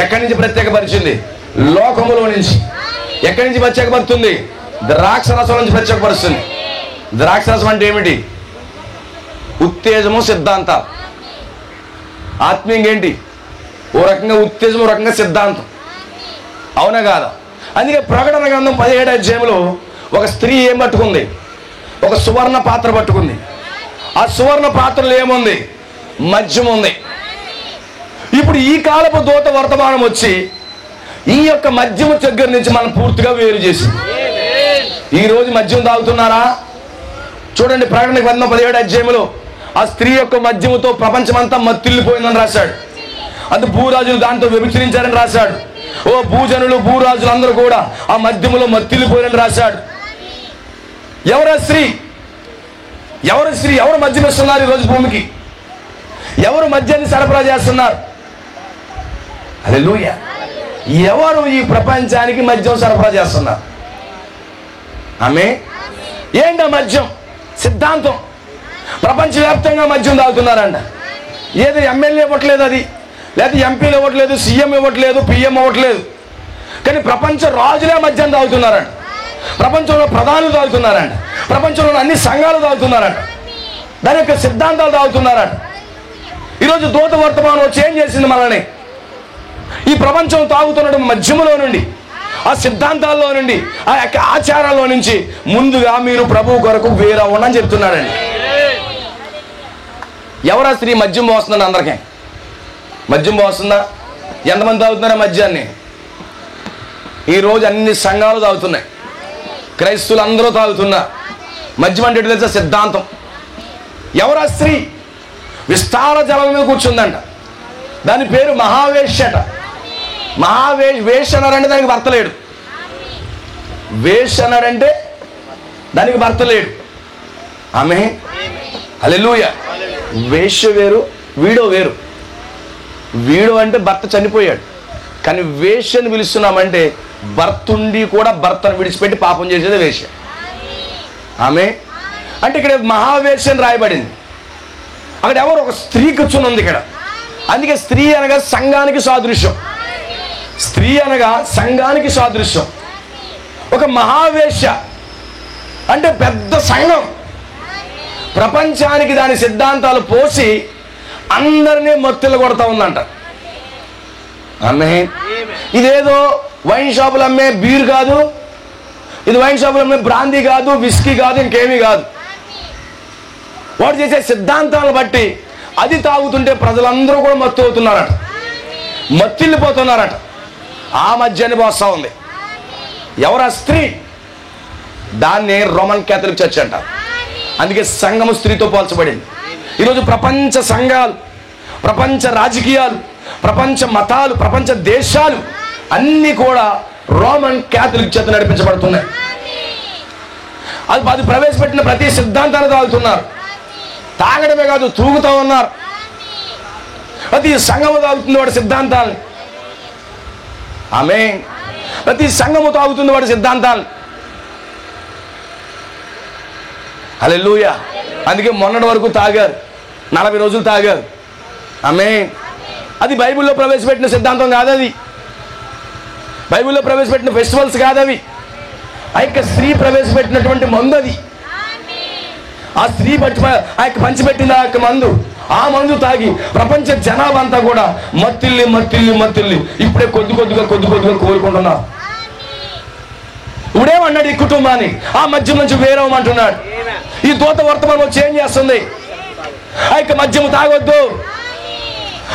ఎక్కడి నుంచి ప్రత్యేకపరిచింది? లోకములో నుంచి. ఎక్కడి నుంచి ప్రత్యేకపరుస్తుంది? ద్రాక్షరసం నుంచి ప్రత్యేకపరుస్తుంది. ద్రాక్షరసం అంటే ఏమిటి? ఉత్తేజము, సిద్ధాంతం. ఆత్మీయంగా ఏంటి? ఓ రకంగా ఉత్తేజం, ఓ రకంగా సిద్ధాంతం. అవునా కాదా? అందుకే ప్రకటన గ్రంథం 17వ అధ్యాయంలో ఒక స్త్రీ ఏం పట్టుకుంది? ఒక సువర్ణ పాత్ర పట్టుకుంది. ఆ సువర్ణ పాత్రలో ఏముంది? మద్యం ఉంది. ఇప్పుడు ఈ కాలపు దూత వర్తమానం వచ్చి ఈ యొక్క మద్యము దగ్గర నుంచి మనం పూర్తిగా వేరు చేసింది. ఈరోజు మద్యం తాగుతున్నారా? చూడండి, ప్రకటన గ్రంథం 17వ అధ్యాయంలో ఆ స్త్రీ యొక్క మద్యముతో ప్రపంచమంతా మత్తిల్లిపోయిందని రాశాడు. అందు భూరాజులు దాంతో వ్యభిచరించారని రాశాడు. ఓ భూజనులు భూరాజులు అందరూ కూడా ఆ మద్యములో మత్తిల్లిపోయినని రాశాడు. ఎవరా స్త్రీ? ఎవరు స్త్రీ? ఎవరు మద్యం ఇస్తున్నారు ఈరోజు భూమికి? ఎవరు మద్యాన్ని సరఫరా చేస్తున్నారు? హల్లెలూయా. ఎవరు ఈ ప్రపంచానికి మద్యం సరఫరా చేస్తున్నారు? ఆమె ఏంటి ఆ మద్యం? సిద్ధాంతం. ప్రపంచవ్యాప్తంగా మద్యం తాగుతున్నారంట. ఏది ఎమ్మెల్యే ఇవ్వట్లేదు, అది లేదా ఎంపీలు ఇవ్వట్లేదు, సీఎం ఇవ్వట్లేదు, పిఎం ఇవ్వట్లేదు, కానీ ప్రపంచ రాజులే మద్యం తాగుతున్నారంట. ప్రపంచంలో ప్రధానులు తాగుతున్నారంట. ప్రపంచంలో అన్ని సంఘాలు తాగుతున్నారంట. దాని యొక్క సిద్ధాంతాలు తాగుతున్నారంట. ఈరోజు దూత వర్తమానం వచ్చి ఏం చేసింది మనల్ని? ఈ ప్రపంచం తాగుతున్న మద్యములో నుండి, ఆ సిద్ధాంతాల్లో నుండి, ఆ యొక్క ఆచారాల్లో నుంచి ముందుగా మీరు ప్రభువు కొరకు వేరవ్వండి చెప్తున్నాడండి. ఎవరా స్త్రీ మద్యం పోస్తుందండి? అందరికీ మద్యం పోస్తుందా? ఎంతమంది తాగుతున్నారా మద్యాన్ని? ఈరోజు అన్ని సంఘాలు తాగుతున్నాయి, క్రైస్తవులు అందరూ తాగుతున్నారు. మద్యం అంటే తెలుసా? సిద్ధాంతం. ఎవరా స్త్రీ? విస్తార జలం మీద కూర్చుందంట. దాని పేరు మహావేశ్యట. వేష అన్నారంటే దానికి భర్త లేడు. వేష అన్నారంటే దానికి భర్త లేడు. ఆమె హల్లెలూయా. వేశ్య వేరు, వీడో వేరు. వీడో అంటే భర్త చనిపోయాడు, కానీ వేశ్యని పిలుస్తున్నామంటే భర్తుండి కూడా భర్తను విడిచిపెట్టి పాపం చేసేది వేశ్య. ఆమె అంటే ఇక్కడ మహావేశ్యని రాయబడింది. అక్కడ ఎవరు? ఒక స్త్రీ కూర్చుని ఉంది ఇక్కడ. అందుకే స్త్రీ అనగా సంఘానికి సాదృశ్యం. స్త్రీ అనగా సంఘానికి సాదృశ్యం. ఒక మహావేశ్య అంటే పెద్ద సంఘం. ప్రపంచానికి దాని సిద్ధాంతాలు పోసి అందరినీ మత్తులు కొడతా ఉందంట. ఆమె ఇదేదో వైన్ షాపులు అమ్మే బీర్ కాదు, ఇది వైన్ షాపులు అమ్మే బ్రాందీ కాదు, విస్కీ కాదు, ఇంకేమీ కాదు. వాడు చేసే సిద్ధాంతాలను బట్టి అది తాగుతుంటే ప్రజలందరూ కూడా మత్తు అవుతున్నారట, మత్తిల్లిపోతున్నారట. ఆ మధ్యాన్ని పోస్తా ఉంది. ఎవరా స్త్రీ? దాన్ని రోమన్ క్యాథలిక్ చర్చ్ అంటారు. అందుకే సంఘము స్త్రీతో పోల్చబడింది. ఈరోజు ప్రపంచ సంఘాలు, ప్రపంచ రాజకీయాలు, ప్రపంచ మతాలు, ప్రపంచ దేశాలు అన్నీ కూడా రోమన్ క్యాథలిక్ చేత నడిపించబడుతున్నాయి. అది ప్రవేశపెట్టిన ప్రతి సిద్ధాంతాన్ని తాగుతున్నారు. తాగడమే కాదు, తూగుతూ ఉన్నారు. ప్రతి సంఘము తాగుతుంది వాడి సిద్ధాంతాలు. ఆమె ప్రతి సంఘము తాగుతుంది వాడి సిద్ధాంతాలు. హల్లెలూయా. అందుకే మొన్నటి వరకు తాగారు, 40 రోజులు తాగారు. ఆమె అది బైబిల్లో ప్రవేశపెట్టిన సిద్ధాంతం కాదు. అది బైబిల్లో ప్రవేశపెట్టిన ఫెస్టివల్స్ కాదు. అవి ఆ యొక్క స్త్రీ ప్రవేశపెట్టినటువంటి మందు. అది ఆ స్త్రీ ఆ యొక్క పంచిపెట్టిన ఆ యొక్క మందు. ఆ మందు తాగి ప్రపంచ జనాభా అంతా కూడా మత్తిల్లి మత్తిల్లి మత్తిల్లి ఇప్పుడే కొద్ది కొద్దిగా కోరుకుంటున్నారు. ఇప్పుడేమన్నాడు? ఈ కుటుంబాన్ని ఆ మధ్య నుంచి వేరవమంటున్నాడు. ఈ దూత వర్తమానం చేంజ్ చేస్తుంది. ఆ యొక్క మద్యము తాగొద్దు,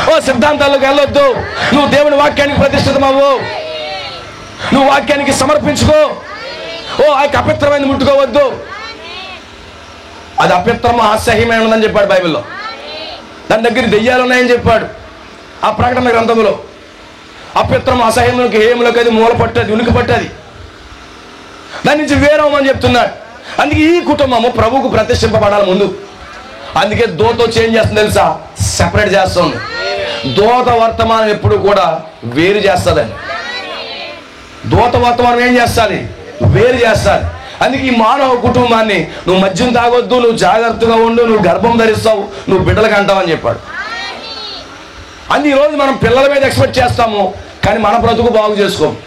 ఓ సిద్ధాంతాల్లోకి వెళ్ళొద్దు, నువ్వు దేవుని వాక్యానికి ప్రతిష్ఠితమవ్వు, నువ్వు వాక్యానికి సమర్పించుకో, ఓ ఆ యొక్క అపవిత్రమైన ముట్టుకోవద్దు. అది అపవిత్రము అసహ్యమైనదని చెప్పాడు బైబిల్లో. దాని దగ్గర దెయ్యాలు ఉన్నాయని చెప్పాడు ఆ ప్రకటన గ్రంథంలో. అపవిత్రము అసహ్యములకు హేములకు అది మూల పట్టది, ఉనికి పట్టది. దాని నుంచి వేరవమని చెప్తున్నాడు. అందుకే ఈ కుటుంబము ప్రభువుకు ప్రతిష్ఠింపబడాలి ముందు. అందుకే దూత చేంజ్ చేస్తుంది తెలుసా? సెపరేట్ చేస్తుంది. దూత వర్తమానం ఎప్పుడు కూడా వేరు చేస్తుందండి. దూత వర్తమానం ఏం చేస్తుంది? వేరు చేస్తుంది. అందుకే ఈ మానవ కుటుంబాన్ని నువ్వు మద్యం తాగొద్దు, నువ్వు జాగ్రత్తగా ఉండు, నువ్వు గర్భం ధరిస్తావు, నువ్వు బిడ్డలకు అంటావని చెప్పాడు. అందుకే ఈరోజు మనం పిల్లల మీద ఎక్స్పెక్ట్ చేస్తాము, కానీ మన బ్రతుకు బాగు చేసుకోము.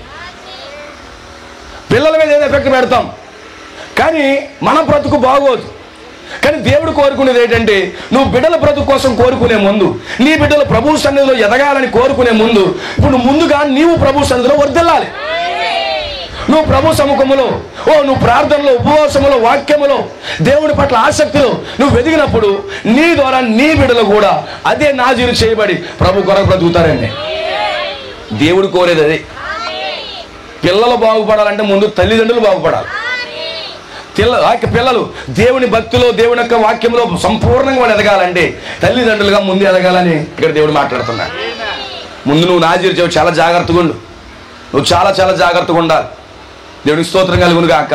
పిల్లల మీద ఏదో ఎఫెక్ట్ పెడతాం, కానీ మన బ్రతుకు బాగోదు. కానీ దేవుడు కోరుకునేది ఏంటంటే, నువ్వు బిడ్డల బ్రతుకు కోసం కోరుకునే ముందు, నీ బిడ్డలు ప్రభు సన్నిధిలో ఎదగాలని కోరుకునే ముందు, ఇప్పుడు ముందుగా నీవు ప్రభు సన్నిధిలో వర్ధిల్లాలి. నువ్వు ప్రభు సముఖములో, నువ్వు ప్రార్థనలో, ఉపవాసములో, వాక్యములో, దేవుని పట్ల ఆసక్తిలో నువ్వు వెదిగినప్పుడు నీ ద్వారా నీ బిడ్డలు కూడా అదే నాజీరు చేయబడి ప్రభు కొరకు బ్రతుకుతారండి. దేవుడు కోరేది అదే. పిల్లలు బాగుపడాలంటే ముందు తల్లిదండ్రులు బాగుపడాలి. పిల్లలు దేవుని భక్తిలో, దేవుని యొక్క వాక్యంలో సంపూర్ణంగా వాళ్ళు ఎదగాలంటే తల్లిదండ్రులుగా ముందు ఎదగాలని ఇక్కడ దేవుడు మాట్లాడుతున్నాడు. ముందు నువ్వు నాజీరు చేయవు, చాలా జాగ్రత్తగా ఉండు. నువ్వు చాలా చాలా జాగ్రత్తగా ఉండాలి. దేవునికి స్తోత్రం కలుగును గాక.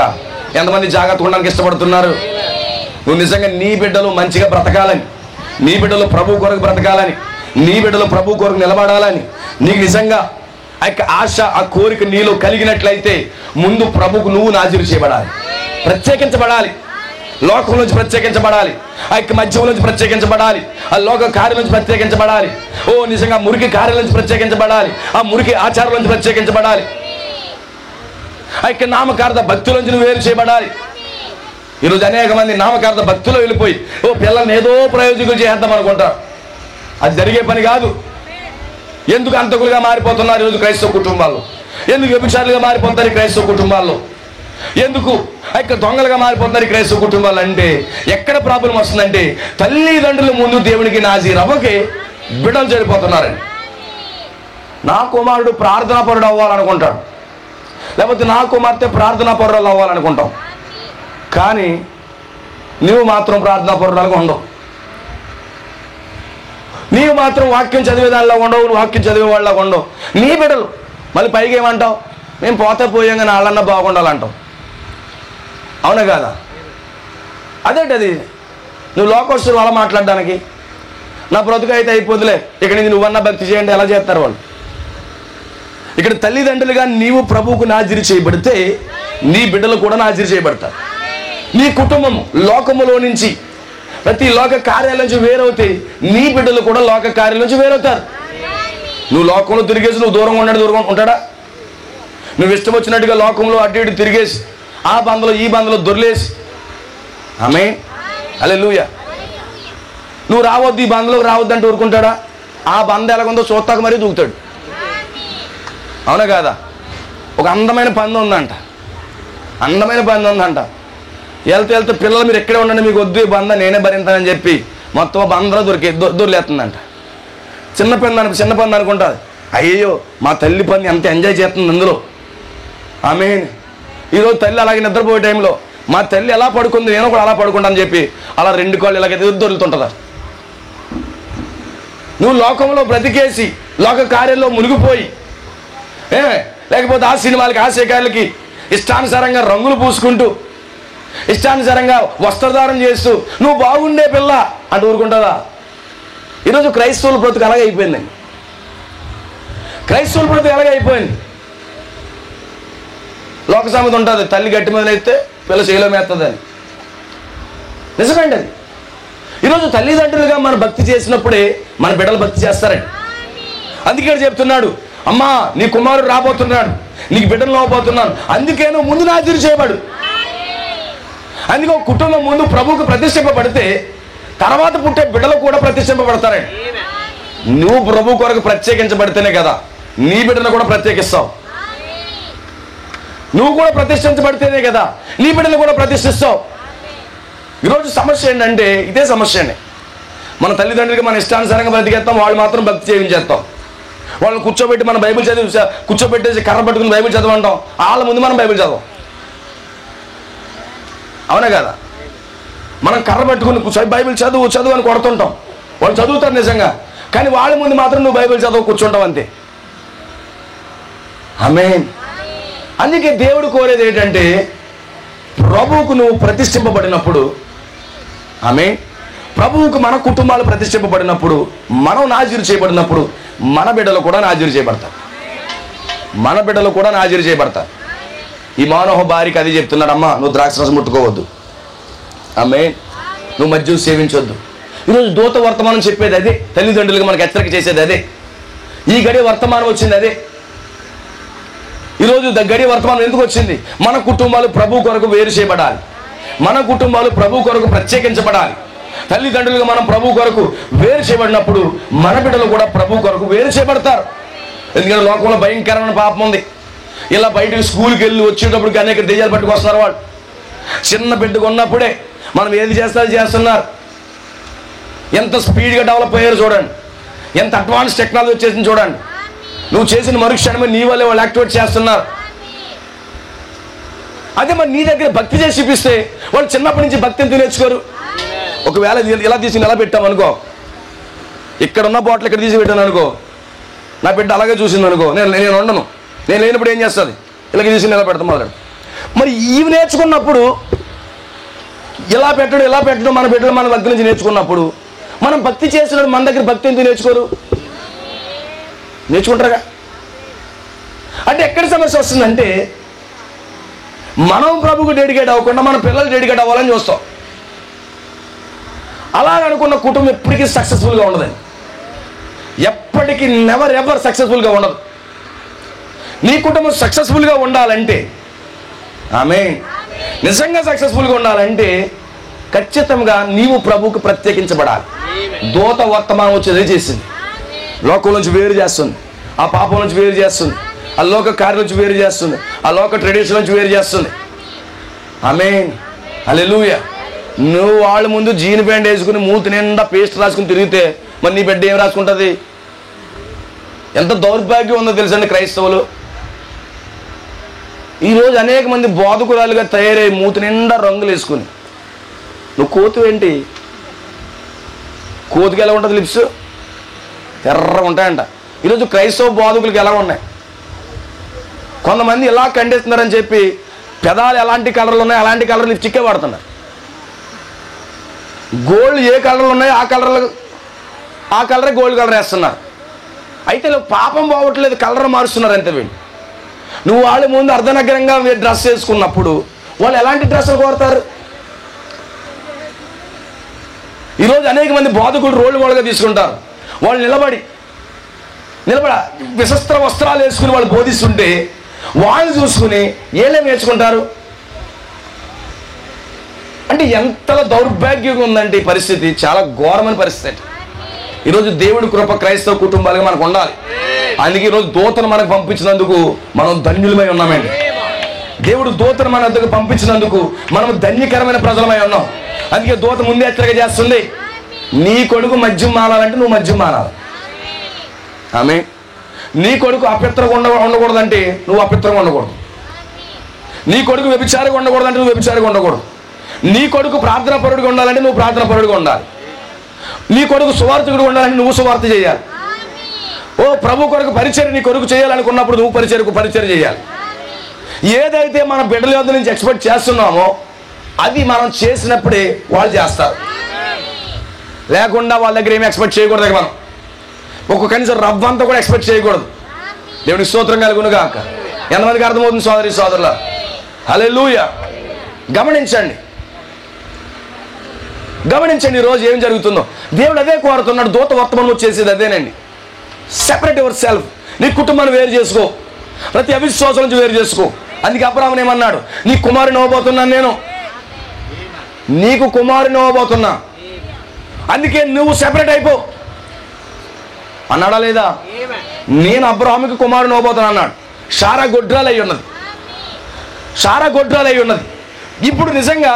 ఎంతమంది జాగ్రత్తగా ఉండడానికి ఇష్టపడుతున్నారు? నువ్వు నిజంగా నీ బిడ్డలు మంచిగా బ్రతకాలని, నీ బిడ్డలు ప్రభు కొరకు బ్రతకాలని, నీ బిడ్డలు ప్రభు కొరకు నిలబడాలని నీకు నిజంగా ఆ యొక్క ఆశ, ఆ కోరిక నీలో కలిగినట్లయితే ముందు ప్రభుకు నువ్వు నాజీరు చేయబడాలి, ప్రత్యేకించబడాలి, లోకం నుంచి ప్రత్యేకించబడాలి, ఆ యొక్క మధ్యం నుంచి ప్రత్యేకించబడాలి, ఆ లోక కార్యం నుంచి ప్రత్యేకించబడాలి. నిజంగా మురికి కార్యం నుంచి ప్రత్యేకించబడాలి, ఆ మురికి ఆచారం నుంచి ప్రత్యేకించబడాలి, ఆ యొక్క నామకార్థ భక్తుల నుంచి నువ్వు వేరు చేయబడాలి. ఈరోజు అనేక మంది నామకార్థ భక్తులు వెళ్ళిపోయి పిల్లల్ని ఏదో ప్రయోజకులు చేద్దాం అనుకుంటారు. అది జరిగే పని కాదు. ఎందుకు అంతకులుగా మారిపోతున్నారు ఈరోజు క్రైస్తవ కుటుంబాల్లో? ఎందుకు వ్యభిచారులుగా మారిపోతారు ఈ క్రైస్తవ కుటుంబాల్లో? ఎందుకు ఇక్కడ దొంగలుగా మారిపోతున్నారు ఈ క్రైస్తవ కుటుంబాలు? అంటే ఎక్కడ ప్రాబ్లం వస్తుందంటే తల్లిదండ్రుల ముందు దేవునికి నాజీర్ అవ్వకే బిడ్డలు చెడిపోతున్నారండి. నా కుమారుడు ప్రార్థనాపరుడు అవ్వాలనుకుంటాడు, లేకపోతే నా కుమార్తె ప్రార్థనాపరురాలు అవ్వాలనుకుంటాం. కానీ నీవు మాత్రం ప్రార్థనాపరురాలుగా ఉండవు, నీవు మాత్రం వాక్యం చదివేదానిలా ఉండవు, నువ్వు వాక్యం చదివే వాళ్ళగా ఉండవు. నీ బిడ్డలు మళ్ళీ పైగా ఏమంటావు? మేము పోతే పోయాంగా నాళ్ళన్నా బాగుండాలంటావు. అవునా కాదా? అదేంటి అది? నువ్వు లోకస్తులు అలా మాట్లాడడానికి నా బ్రతుకు అయితే అయిపోతులే, ఇక్కడ నుంచి నువ్వన్నా భక్తి చేయండి, ఎలా చేస్తారు వాళ్ళు? ఇక్కడ తల్లిదండ్రులుగా నీవు ప్రభువుకు నాజీరు చేయబడితే నీ బిడ్డలు కూడా నాజీరు చేయబడతారు. నీ కుటుంబం లోకములో నుంచి, ప్రతి లోక కార్యాల నుంచి వేరవుతే నీ బిడ్డలు కూడా లోక కార్యాల నుంచి వేరవుతారు. నువ్వు లోకంలో తిరిగేసి నువ్వు దూరంగా ఉంటాడా? నువ్వు ఇష్టం వచ్చినట్టుగా లోకంలో అటు ఇటు తిరిగేసి ఆ బందలో ఈ బందలో దొర్లేసి ఆమేన్ హల్లెలూయా నువ్వు రావద్దు, ఈ బందలోకి రావద్దు అంటే ఊరుకుంటాడా? ఆ బంద ఎలాగుందో చూస్తాక మరీ దూకుతాడు. అవునా కాదా? ఒక అందమైన పందెం ఉందంట, వెళ్తే పిల్లలు మీరు ఎక్కడే ఉండండి, మీకు వద్దు ఈ బంద నేనే భరింతానని చెప్పి మొత్తం బందలో దొరిలేస్తుందంట. చిన్న పంది అనుకుంటుంది, అయ్యో మా తల్లి పంది ఎంత ఎంజాయ్ చేస్తుంది అందులో. ఆమేన్. ఈరోజు తల్లి అలాగే నిద్రపోయే టైంలో మా తల్లి ఎలా పడుకుంది నేను కూడా అలా పడుకుంటాను చెప్పి అలా రెండు కాళ్ళు ఇలాగే దొరుకుతుంటుందా? నువ్వు లోకంలో బ్రతికేసి లోక కార్యంలో మునిగిపోయి లేకపోతే ఆ సినిమాలకి ఆ శేఖాలకి ఇష్టానుసారంగా రంగులు పూసుకుంటూ ఇష్టానుసారంగా వస్త్రధారణ చేస్తూ నువ్వు బాగుండే పిల్ల అంటూ ఊరుకుంటుందా? ఈరోజు క్రైస్తవుల బ్రతుకు అలాగే అయిపోయిందండి. క్రైస్తవుల బ్రతుకు అలాగే అయిపోయింది. లోక సామెత ఉంటుంది, తల్లి గట్టి మీద అయితే పిల్ల చేలో మేస్తుందని. నిజమేంటి అది? ఈరోజు తల్లిదండ్రులుగా మనం భక్తి చేసినప్పుడే మన బిడ్డలు భక్తి చేస్తారండి. అందుకే చెప్తున్నాడు, అమ్మా నీ కుమారుడు రాబోతున్నాడు, నీకు బిడ్డలు రాబోతున్నాను, అందుకే నువ్వు ముందు నాజీరు చేయబడు. అందుకే ఒక కుటుంబం ముందు ప్రభువుకు ప్రతిష్ఠింపబడితే తర్వాత పుట్టే బిడ్డలు కూడా ప్రతిష్ఠింపబడతారండి. నువ్వు ప్రభు కొరకు ప్రత్యేకించబడితేనే కదా నీ బిడ్డను కూడా ప్రత్యేకిస్తావు. నువ్వు కూడా ప్రతిష్ఠించబడితేనే కదా నీ బిడ్డలు కూడా ప్రతిష్ఠిస్తావు. ఈరోజు సమస్య ఏంటంటే ఇదే సమస్య అండి. మన తల్లిదండ్రులకి మన ఇష్టానుసారంగా బ్రతికేస్తాం, వాళ్ళు మాత్రం భక్తి చేయించేస్తాం. వాళ్ళని కూర్చోబెట్టి మన బైబిల్ కూర్చోబెట్టేసి కర్ర పట్టుకుని బైబిల్ చదవంటాం, వాళ్ళ ముందు మనం బైబిల్ చదవం. అవునా కదా? మనం కర్ర పట్టుకుని బైబిల్ చదువు అని కొడుతుంటాం. వాళ్ళు చదువుతారు నిజంగా, కానీ వాళ్ళ ముందు మాత్రం నువ్వు బైబిల్ చదువు కూర్చుంటావు అంతే. ఆమేన్. అందుకే దేవుడు కోరేది ఏంటంటే ప్రభువుకు నువ్వు ప్రతిష్ఠింపబడినప్పుడు, ఆమేన్, ప్రభువుకు మన కుటుంబాలు ప్రతిష్ఠింపబడినప్పుడు, మనం నాజీరు చేయబడినప్పుడు మన బిడ్డలు కూడా నాజీరు చేయబడతారు. ఈ మానవ భార్యకి అది చెప్తున్నాడు, అమ్మా నువ్వు ద్రాక్షరసం ముట్టుకోవద్దు, ఆమేన్, నువ్వు మద్యం సేవించొద్దు. ఈరోజు దూత వర్తమానం చెప్పేది అదే, తల్లిదండ్రులుగా మనకు హెచ్చరిక చేసేది అదే. ఈ గడియ వర్తమానం వచ్చింది అదే. ఈరోజు గడియ వర్తమానం ఎందుకు వచ్చింది? మన కుటుంబాలు ప్రభు కొరకు వేరు చేయబడాలి, మన కుటుంబాలు ప్రభు కొరకు ప్రత్యేకించబడాలి. తల్లిదండ్రులుగా మనం ప్రభు కొరకు వేరు చేయబడినప్పుడు మన బిడ్డలు కూడా ప్రభు కొరకు వేరు చేయబడతారు. ఎందుకంటే లోకంలో భయంకరమైన పాపం ఉంది. ఇలా బయటకు స్కూల్కి వెళ్ళి వచ్చేటప్పటికి అనేక దెయ్యాలు పట్టుకొస్తున్నారు. వాళ్ళు చిన్న బిడ్డగా ఉన్నప్పుడే మనం ఏది చేస్తున్నారు. ఎంత స్పీడ్గా డెవలప్ అయ్యారు చూడండి, ఎంత అడ్వాన్స్ టెక్నాలజీ వచ్చేసింది చూడండి. నువ్వు చేసిన మరుక్షణమే నీ వల్లే వాళ్ళు యాక్టివేట్ చేస్తున్నారు. అదే మరి నీ దగ్గర భక్తి చేసి చూపిస్తే వాళ్ళు చిన్నప్పటి నుంచి భక్తిని నేర్చుకోరు. ఒకవేళ ఇలా తీసుకుని ఎలా పెట్టామనుకో, ఇక్కడ ఉన్న బాటిల్ ఇక్కడ తీసి పెట్టాను అనుకో, నా బిడ్డ అలాగే చూసింది అనుకో, నేను ఉండను, నేను లేనప్పుడు ఏం చేస్తుంది? ఇలాగ తీసి నిలబెడతాం మొదలు. మరి ఇవి నేర్చుకున్నప్పుడు ఇలా పెట్టడం మన బిడ్డలు మన దగ్గర నుంచి నేర్చుకున్నప్పుడు మనం భక్తి చేసినప్పుడు మన దగ్గర భక్తి ఎందుకు నేర్చుకోరు? నేర్చుకుంటారుగా. అంటే ఎక్కడ సమస్య వస్తుందంటే మనం ప్రభుకు డెడికేట్ అవ్వకుండా మన పిల్లలు డెడికేట్ అవ్వాలని చూస్తాం. అలాగనుకున్న కుటుంబం ఎప్పటికీ సక్సెస్ఫుల్గా ఉండదండి. ఎప్పటికీ నెవర్ ఎవర్ సక్సెస్ఫుల్గా ఉండదు. నీ కుటుంబం సక్సెస్ఫుల్గా ఉండాలంటే, ఆమేన్, నిజంగా సక్సెస్ఫుల్గా ఉండాలంటే ఖచ్చితంగా నీవు ప్రభువుకు ప్రత్యేకించబడాలి. దూత వర్తమానం వచ్చేది చేసింది, లోకం నుంచి వేరు చేస్తుంది, ఆ పాపం నుంచి వేరు చేస్తుంది, ఆ లోక కార్యం నుంచి వేరు చేస్తుంది, ఆ లోక ట్రెడిషన్ నుంచి వేరు చేస్తుంది. ఆమేన్, హల్లెలూయా. నువ్వు వాళ్ళ ముందు జీన్ ప్యాంట్ వేసుకుని మూతి నిండా పేస్ట్ రాసుకుని తిరిగితే మరి నీ బిడ్డ ఏం రాసుకుంటుంది? ఎంత దౌర్భాగ్యం ఉందో తెలుసండి క్రైస్తవులు. ఈరోజు అనేక మంది బోధకురాలుగా తయారై మూతి నిండా రంగులు వేసుకుని, నువ్వు కోతు ఏంటి? కోతుకి ఎలా ఉంటుంది? లిప్స్ ఎర్రగా ఉంటాయంట. ఈరోజు క్రైస్తవ బోధకులకి ఎలా ఉన్నాయి? కొంతమంది ఇలా ఖండిస్తున్నారని చెప్పి పెదాలు ఎలాంటి కలర్లు ఉన్నాయి అలాంటి కలర్ లిప్స్టిక్కే వాడుతున్నారు. గోల్డ్ ఏ కలర్లు ఉన్నాయో ఆ కలరే గోల్డ్ కలర్ వేస్తున్నారు. అయితే పాపం పోవట్లేదు, కలర్ మారుస్తున్నారు అంతే వీళ్ళు. నువ్వు వాళ్ళ ముందు అర్ధనగ్నంగా డ్రెస్ వేసుకున్నప్పుడు వాళ్ళు ఎలాంటి డ్రెస్సులు కోరుతారు? ఈరోజు అనేక మంది బోధకులు రోడ్లు వాళ్ళగా తీసుకుంటారు. వాళ్ళు నిలబడి విశస్త్ర వస్త్రాలు వేసుకుని వాళ్ళు బోధిస్తుంటే వాళ్ళు చూసుకుని ఏలేం నేర్చుకుంటారు? అంటే ఎంతలా దౌర్భాగ్యంగా ఉందంటే ఈ పరిస్థితి, చాలా ఘోరమైన పరిస్థితి. ఈరోజు దేవుడి కృప క్రైస్తవ కుటుంబాలుగా మనకు ఉండాలి. అందుకే ఈరోజు దూతను మనకు పంపించినందుకు మనం ధన్యులమై ఉన్నామండి. దేవుడు దూతను మన వద్దకు పంపించినందుకు మనం ధన్యకరమైన ప్రజలమై ఉన్నాం. అందుకే దూత ముందే హెచ్చరిక చేస్తుంది, నీ కొడుకు మద్యం మానాలంటే నువ్వు మద్యం మానాలి. ఆమె నీ కొడుకు అపిత్రంగా ఉండకూడదంటే నువ్వు అపిత్రంగా ఉండకూడదు. నీ కొడుకు వ్యభిచారిగా ఉండకూడదంటే నువ్వు వ్యభిచారిగా ఉండకూడదు. నీ కొడుకు ప్రార్థనా పరుడిగా ఉండాలంటే నువ్వు ప్రార్థనా పరుడిగా ఉండాలి. నీ కొడుకు సువార్థకుడు ఉండాలంటే నువ్వు సువార్త చేయాలి. ఓ ప్రభు కొరకు పరిచర్య నీ కొడుకు చేయాలనుకున్నప్పుడు నువ్వు పరిచర్య చేయాలి. ఏదైతే మన బిడ్డల వద్ద నుంచి ఎక్స్పెక్ట్ చేస్తున్నామో అది మనం చేసినప్పుడే వాళ్ళు చేస్తారు. లేకుండా వాళ్ళ దగ్గర ఏమి ఎక్స్పెక్ట్ చేయకూడదు. మనం ఒక కనీసం రవ్వంతా కూడా ఎక్స్పెక్ట్ చేయకూడదు. దేవునికి స్తోత్రం కలుగును గాక. ఎంతమందికి అర్థమవుతుంది సోదరి సోదరుల? హల్లెలూయా. గమనించండి ఈరోజు ఏం జరుగుతుందో. దేవుడు అదే కోరుతున్నాడు. దూత వర్తమానం వచ్చేసేది అదేనండి. Separate your self. నీ కుటుంబాన్ని వేరు చేసుకో, ప్రతి అవిశ్వాసం నుంచి వేరు చేసుకో. అందుకే అబ్రాహాము ఏమన్నాడు? నీ కుమారుని ఇవ్వబోతున్నాను, నేను నీకు కుమారుని ఇవ్వబోతున్నా, అందుకే నువ్వు సెపరేట్ అయిపో అన్నాడా లేదా? నేను అబ్రాహాముకి కుమారుని ఇవ్వబోతున్నా అన్నాడు. షారా గొడ్రాలు అయి ఉన్నది. ఇప్పుడు నిజంగా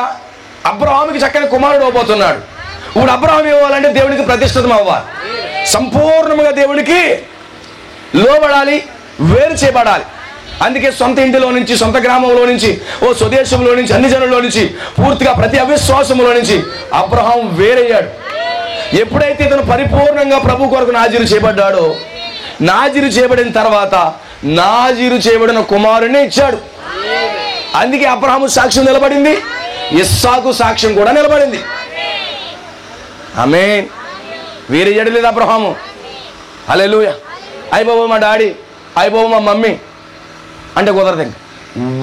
అబ్రాహాముకి చక్కని కుమారుడు ఇవ్వబోతున్నాడు. ఇప్పుడు అబ్రాహాము ఇవ్వాలంటే దేవునికి ప్రతిష్ఠితం అవ్వాలి, సంపూర్ణంగా దేవునికి లోబడాలి, వేరు చేయబడాలి. అందుకే సొంత ఇంటిలో నుంచి, సొంత గ్రామంలో నుంచి, ఓ స్వదేశంలో నుంచి, అన్ని జనుల్లో నుంచి, పూర్తిగా ప్రతి అవిశ్వాసంలో నుంచి అబ్రహాం వేరయ్యాడు. ఎప్పుడైతే ఇతను పరిపూర్ణంగా ప్రభు కొరకు నాజీరు చేయబడ్డాడో, నాజీరు చేయబడిన తర్వాత నాజీరు చేయబడిన కుమారుని ఇచ్చాడు. అందుకే అబ్రహాము సాక్ష్యం నిలబడింది, ఇస్సాకు సాక్ష్యం కూడా నిలబడింది. ఆమేన్. వేరే చేయలేదు అబ్రహాము. హల్లెలూయా. అయిపోవు మా డాడీ, అయిపోవు మా మమ్మీ అంటే కుదరదు. ఇంకా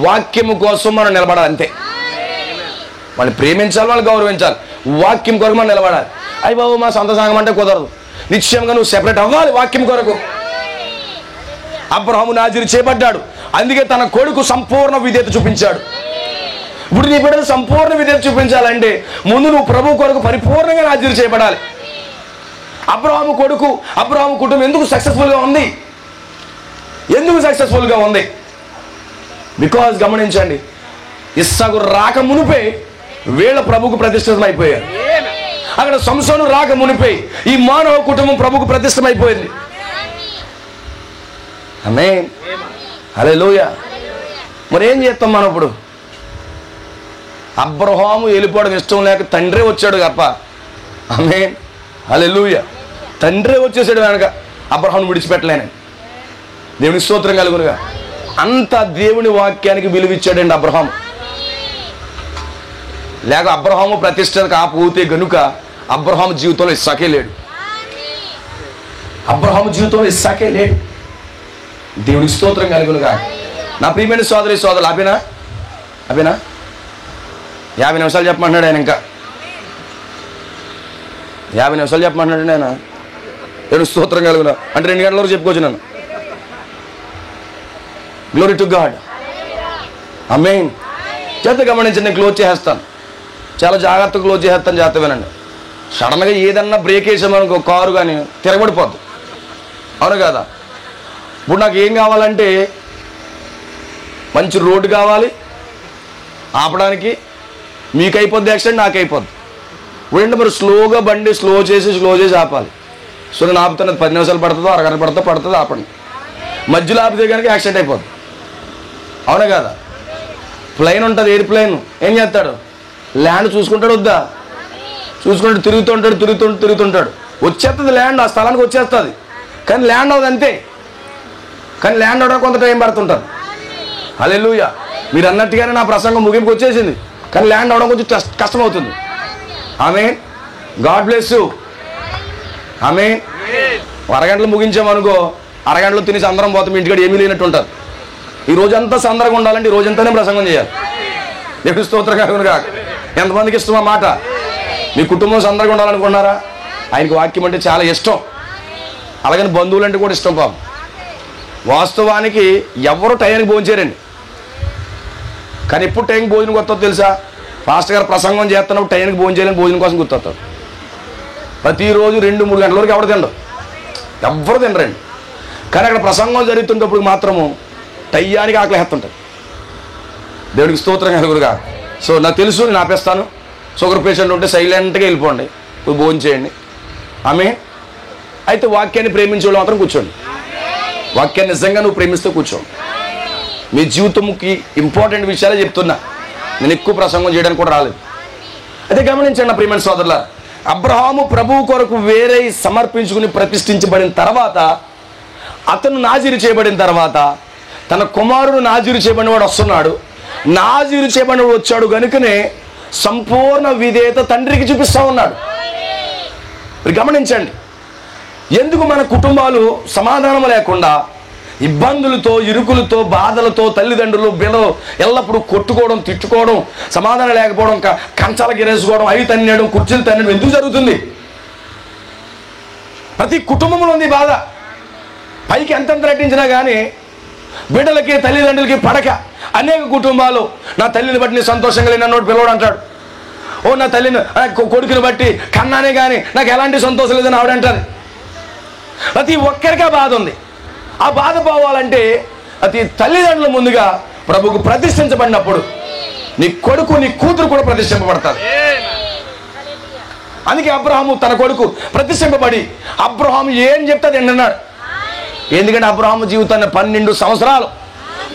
వాక్యము కోసం మనం నిలబడాలి అంతే. వాళ్ళని ప్రేమించాలి, వాళ్ళు గౌరవించాలి, వాక్యం కొరకు మనం నిలబడాలి. అయిపోవు మా సొంత సంఘం అంటే కుదరదు. నిశ్చయంగా నువ్వు సెపరేట్ అవ్వాలి వాక్యం కొరకు. అబ్రహాము నాజీరు చేయబడ్డాడు. అందుకే తన కొడుకు సంపూర్ణ విధేయత చూపించాడు. ఇప్పుడు నీ బిడ్డలు సంపూర్ణ విధేయత చూపించాలంటే ముందు నువ్వు ప్రభు కొరకు పరిపూర్ణంగా నాజీరు చేయబడాలి. అబ్రహాము కుటుంబం ఎందుకు సక్సెస్ఫుల్గా ఉంది? బికాజ్ గమనించండి, ఇస్సాకు రాక మునిపే వీళ్ళ ప్రభుకు ప్రతిష్ఠితం అయిపోయారు. అక్కడ సంసోను రాక మునిపే ఈ మానవ కుటుంబం ప్రభుకు ప్రతిష్ఠితం అయిపోయింది. ఆమేన్. హల్లెలూయా. మరి ఏం చేస్తాం మనం ఇప్పుడు? అబ్రహాము వెళ్ళిపోవడం ఇష్టం లేక తండ్రే వచ్చాడు తప్ప. ఆమేన్. హల్లెలూయా. తండ్రే వచ్చేసాడు వెనక, అబ్రహామును విడిచిపెట్టలేనని. దేవునికి స్తోత్రం కలుగునుగా. అంత దేవుని వాక్యానికి విలువిచ్చాడండి అబ్రహాము. లేక అబ్రహాము ప్రతిష్ట కాకపోతే గనుక అబ్రహాము జీవితంలో ఇస్సాకే లేడు. అబ్రహాము జీవితంలో ఇస్సాకే లేడు. దేవునికి స్తోత్రం కలుగునుగా. నా ప్రియమైన సోదరి సోదరులు, అభినా 50 నిమిషాలు చెప్పమంటున్నాడు ఆయన. ఇంకా 50 నిమిషాలు చెప్పమంటున్నాడు ఆయన. దేవునికి స్తోత్రం కలుగునా. అంటే 2 గంటల వరకు చెప్పుకోవచ్చు నన్ను. Glory to God. ఆమేన్. చేత గమనించండి, నేను క్లోజ్ చేసేస్తాను. చాలా జాగ్రత్తగా క్లోజ్ చేసేస్తాను. జాగ్రత్త వినండి. సడన్గా ఏదన్నా బ్రేక్ వేసామనుకో కారు కానీ తిరగబడిపోద్దు. అవును కదా? ఇప్పుడు నాకు ఏం కావాలంటే మంచి రోడ్డు కావాలి ఆపడానికి. మీకు అయిపోద్ది యాక్సిడెంట్, నాకు అయిపోద్ది. ఇప్పుడు మరి స్లోగా బండి స్లో చేసి ఆపాలి. సో నేను ఆపుతున్నది 10 నిమిషాలు పడుతుందో, అరగంట పడుతుందో ఆపండి. మధ్యలో ఆపితే కనుక యాక్సిడెంట్ అయిపోద్ది. అవునా కదా? ప్లైన్ ఉంటుంది, ఎయిర్ప్లైన్ ఏం చేస్తాడు? ల్యాండ్ చూసుకుంటాడు వద్దా? చూసుకుంటాడు, తిరుగుతుంటాడు. వచ్చేస్తుంది ల్యాండ్, ఆ స్థలానికి వచ్చేస్తుంది. కానీ ల్యాండ్ అవ్వదు అంతే. కానీ ల్యాండ్ అవ్వడానికి కొంత టైం పడుతుంటుంది. హల్లెలూయా. మీరు అన్నట్టుగానే నా ప్రసంగం ముగింపుకి వచ్చేసింది. కానీ ల్యాండ్ అవ్వడం కొంచెం కష్టం అవుతుంది. Amen. God bless you. Amen. అరగంటలు ముగించామనుకో, అరగంటలో తినేసి అందరం పోతాం, ఇంటికాడ ఏమీ లేనట్టు ఉంటారు. ఈ రోజంతా సందర్భంగా ఉండాలంటే ఈ రోజంతానే ప్రసంగం చేయాలి. దేవుని స్తోత్రం కలుగునుగా. ఎంతమందికి ఇష్టం ఆ మాట? మీ కుటుంబం సందర్భంగా ఉండాలనుకున్నారా? ఆయనకు వాక్యం అంటే చాలా ఇష్టం. అలాగని బంధువులు అంటే కూడా ఇష్టం. పాపం వాస్తవానికి ఎవరు టైంకి భోంచేరండి. కానీ ఎప్పుడు టైంకి భోజనం గుర్తుంది తెలుసా? పాస్టర్ గారు ప్రసంగం చేస్తున్నప్పుడు టైంకి భోజనం చేయాలని భోజనం కోసం గుర్తొస్తారు. ప్రతిరోజు 2-3 గంటల వరకు ఎవరు తినరండి. కానీ అక్కడ ప్రసంగం జరుగుతున్నప్పుడు మాత్రము టయ్యానికి ఆకలిహేస్తుంటారు. దేవుడికి స్తోత్రం కలుగునుగా. సో నాకు తెలుసు, నేను ఆపేస్తాను. షుగర్ పేషెంట్ ఉంటే సైలెంట్గా వెళ్ళిపోండి, భోజనం చేయండి. ఆమేన్. అయితే వాక్యాన్ని ప్రేమించే వాళ్ళు మాత్రం కూర్చోండి. వాక్యాన్ని నిజంగా నువ్వు ప్రేమిస్తూ కూర్చో. మీ జీవితంకి ఇంపార్టెంట్ విషయాలే చెప్తున్నా. నేను ఎక్కువ ప్రసంగం చేయడానికి కూడా రాలేదు. అయితే గమనించండి నా ప్రియమైన సోదరుల, అబ్రహాము ప్రభువు కొరకు వేరే సమర్పించుకుని ప్రతిష్ఠించబడిన తర్వాత, అతను నాజీరు చేయబడిన తర్వాత, తన కుమారుడు నాజీరు చేయబడిన వాడు వస్తున్నాడు. నాజీరు చేయబడిన వాడు వచ్చాడు కనుకనే సంపూర్ణ విధేయత తండ్రికి చూపిస్తూ ఉన్నాడు. గమనించండి, ఎందుకు మన కుటుంబాలు సమాధానం లేకుండా ఇబ్బందులతో, ఇరుకులతో, బాధలతో, తల్లిదండ్రులు బిడ్డలు ఎల్లప్పుడూ కొట్టుకోవడం, తిట్టుకోవడం, సమాధానం లేకపోవడం, కంచాల గిరేసుకోవడం, అవి తన్నేయడం, కుర్చీలు తన్నేయడం ఎందుకు జరుగుతుంది? ప్రతి కుటుంబంలో ఉంది బాధ. పైకి ఎంతెంత నటించినా కానీ బిడ్డలకి, తల్లిదండ్రులకి పడక అనేక కుటుంబాలు, నా తల్లిని బట్టి నేను సంతోషంగా లేనన్నోడు పిల్లవాడు అంటాడు. ఓ నా తల్లిని, కొడుకుని బట్టి కన్నానే కానీ నాకు ఎలాంటి సంతోషం లేదని ఆవిడంటారు. ప్రతి ఒక్కరికే బాధ ఉంది. ఆ బాధ పోవాలంటే ప్రతి తల్లిదండ్రుల ముందుగా ప్రభువుకు ప్రతిష్ఠించబడినప్పుడు నీ కొడుకు, నీ కూతురు కూడా ప్రతిష్ఠింపబడతారు. అందుకే అబ్రహాము తన కొడుకు ప్రతిష్ఠింపబడి అబ్రహాము ఏం చెప్తే అది అన్నాడు. ఎందుకంటే అబ్రహాము జీవితాన్ని 12 సంవత్సరాలు,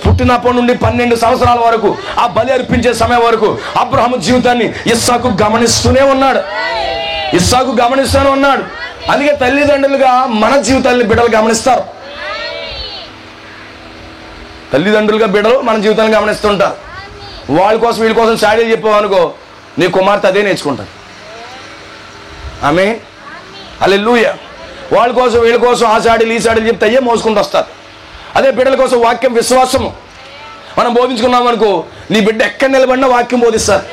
పుట్టినప్పటి నుండి 12 సంవత్సరాల వరకు, ఆ బలి అర్పించే సమయం వరకు అబ్రహాము జీవితాన్ని ఇస్సాకు గమనిస్తూనే ఉన్నాడు. అందుకే తల్లిదండ్రులుగా మన జీవితాన్ని బిడ్డలు గమనిస్తారు. తల్లిదండ్రులుగా బిడ్డలు మన జీవితాన్ని గమనిస్తుంటారు. వాళ్ళ కోసం వీళ్ళ కోసం సాడీలు చెప్పావనుకో, నీ కుమార్తె అదే నేర్చుకుంటారు. ఆమేన్. హల్లెలూయా. వాళ్ళ కోసం వీళ్ళ కోసం ఆ సాడీలు ఈ సాడీలు చెప్తే అయ్యే మోసుకుంటూ వస్తారు. అదే బిడ్డల కోసం వాక్యం, విశ్వాసము మనం బోధించుకున్నాం అనుకో, నీ బిడ్డ ఎక్కడ నిలబడినా వాక్యం బోధిస్తారు.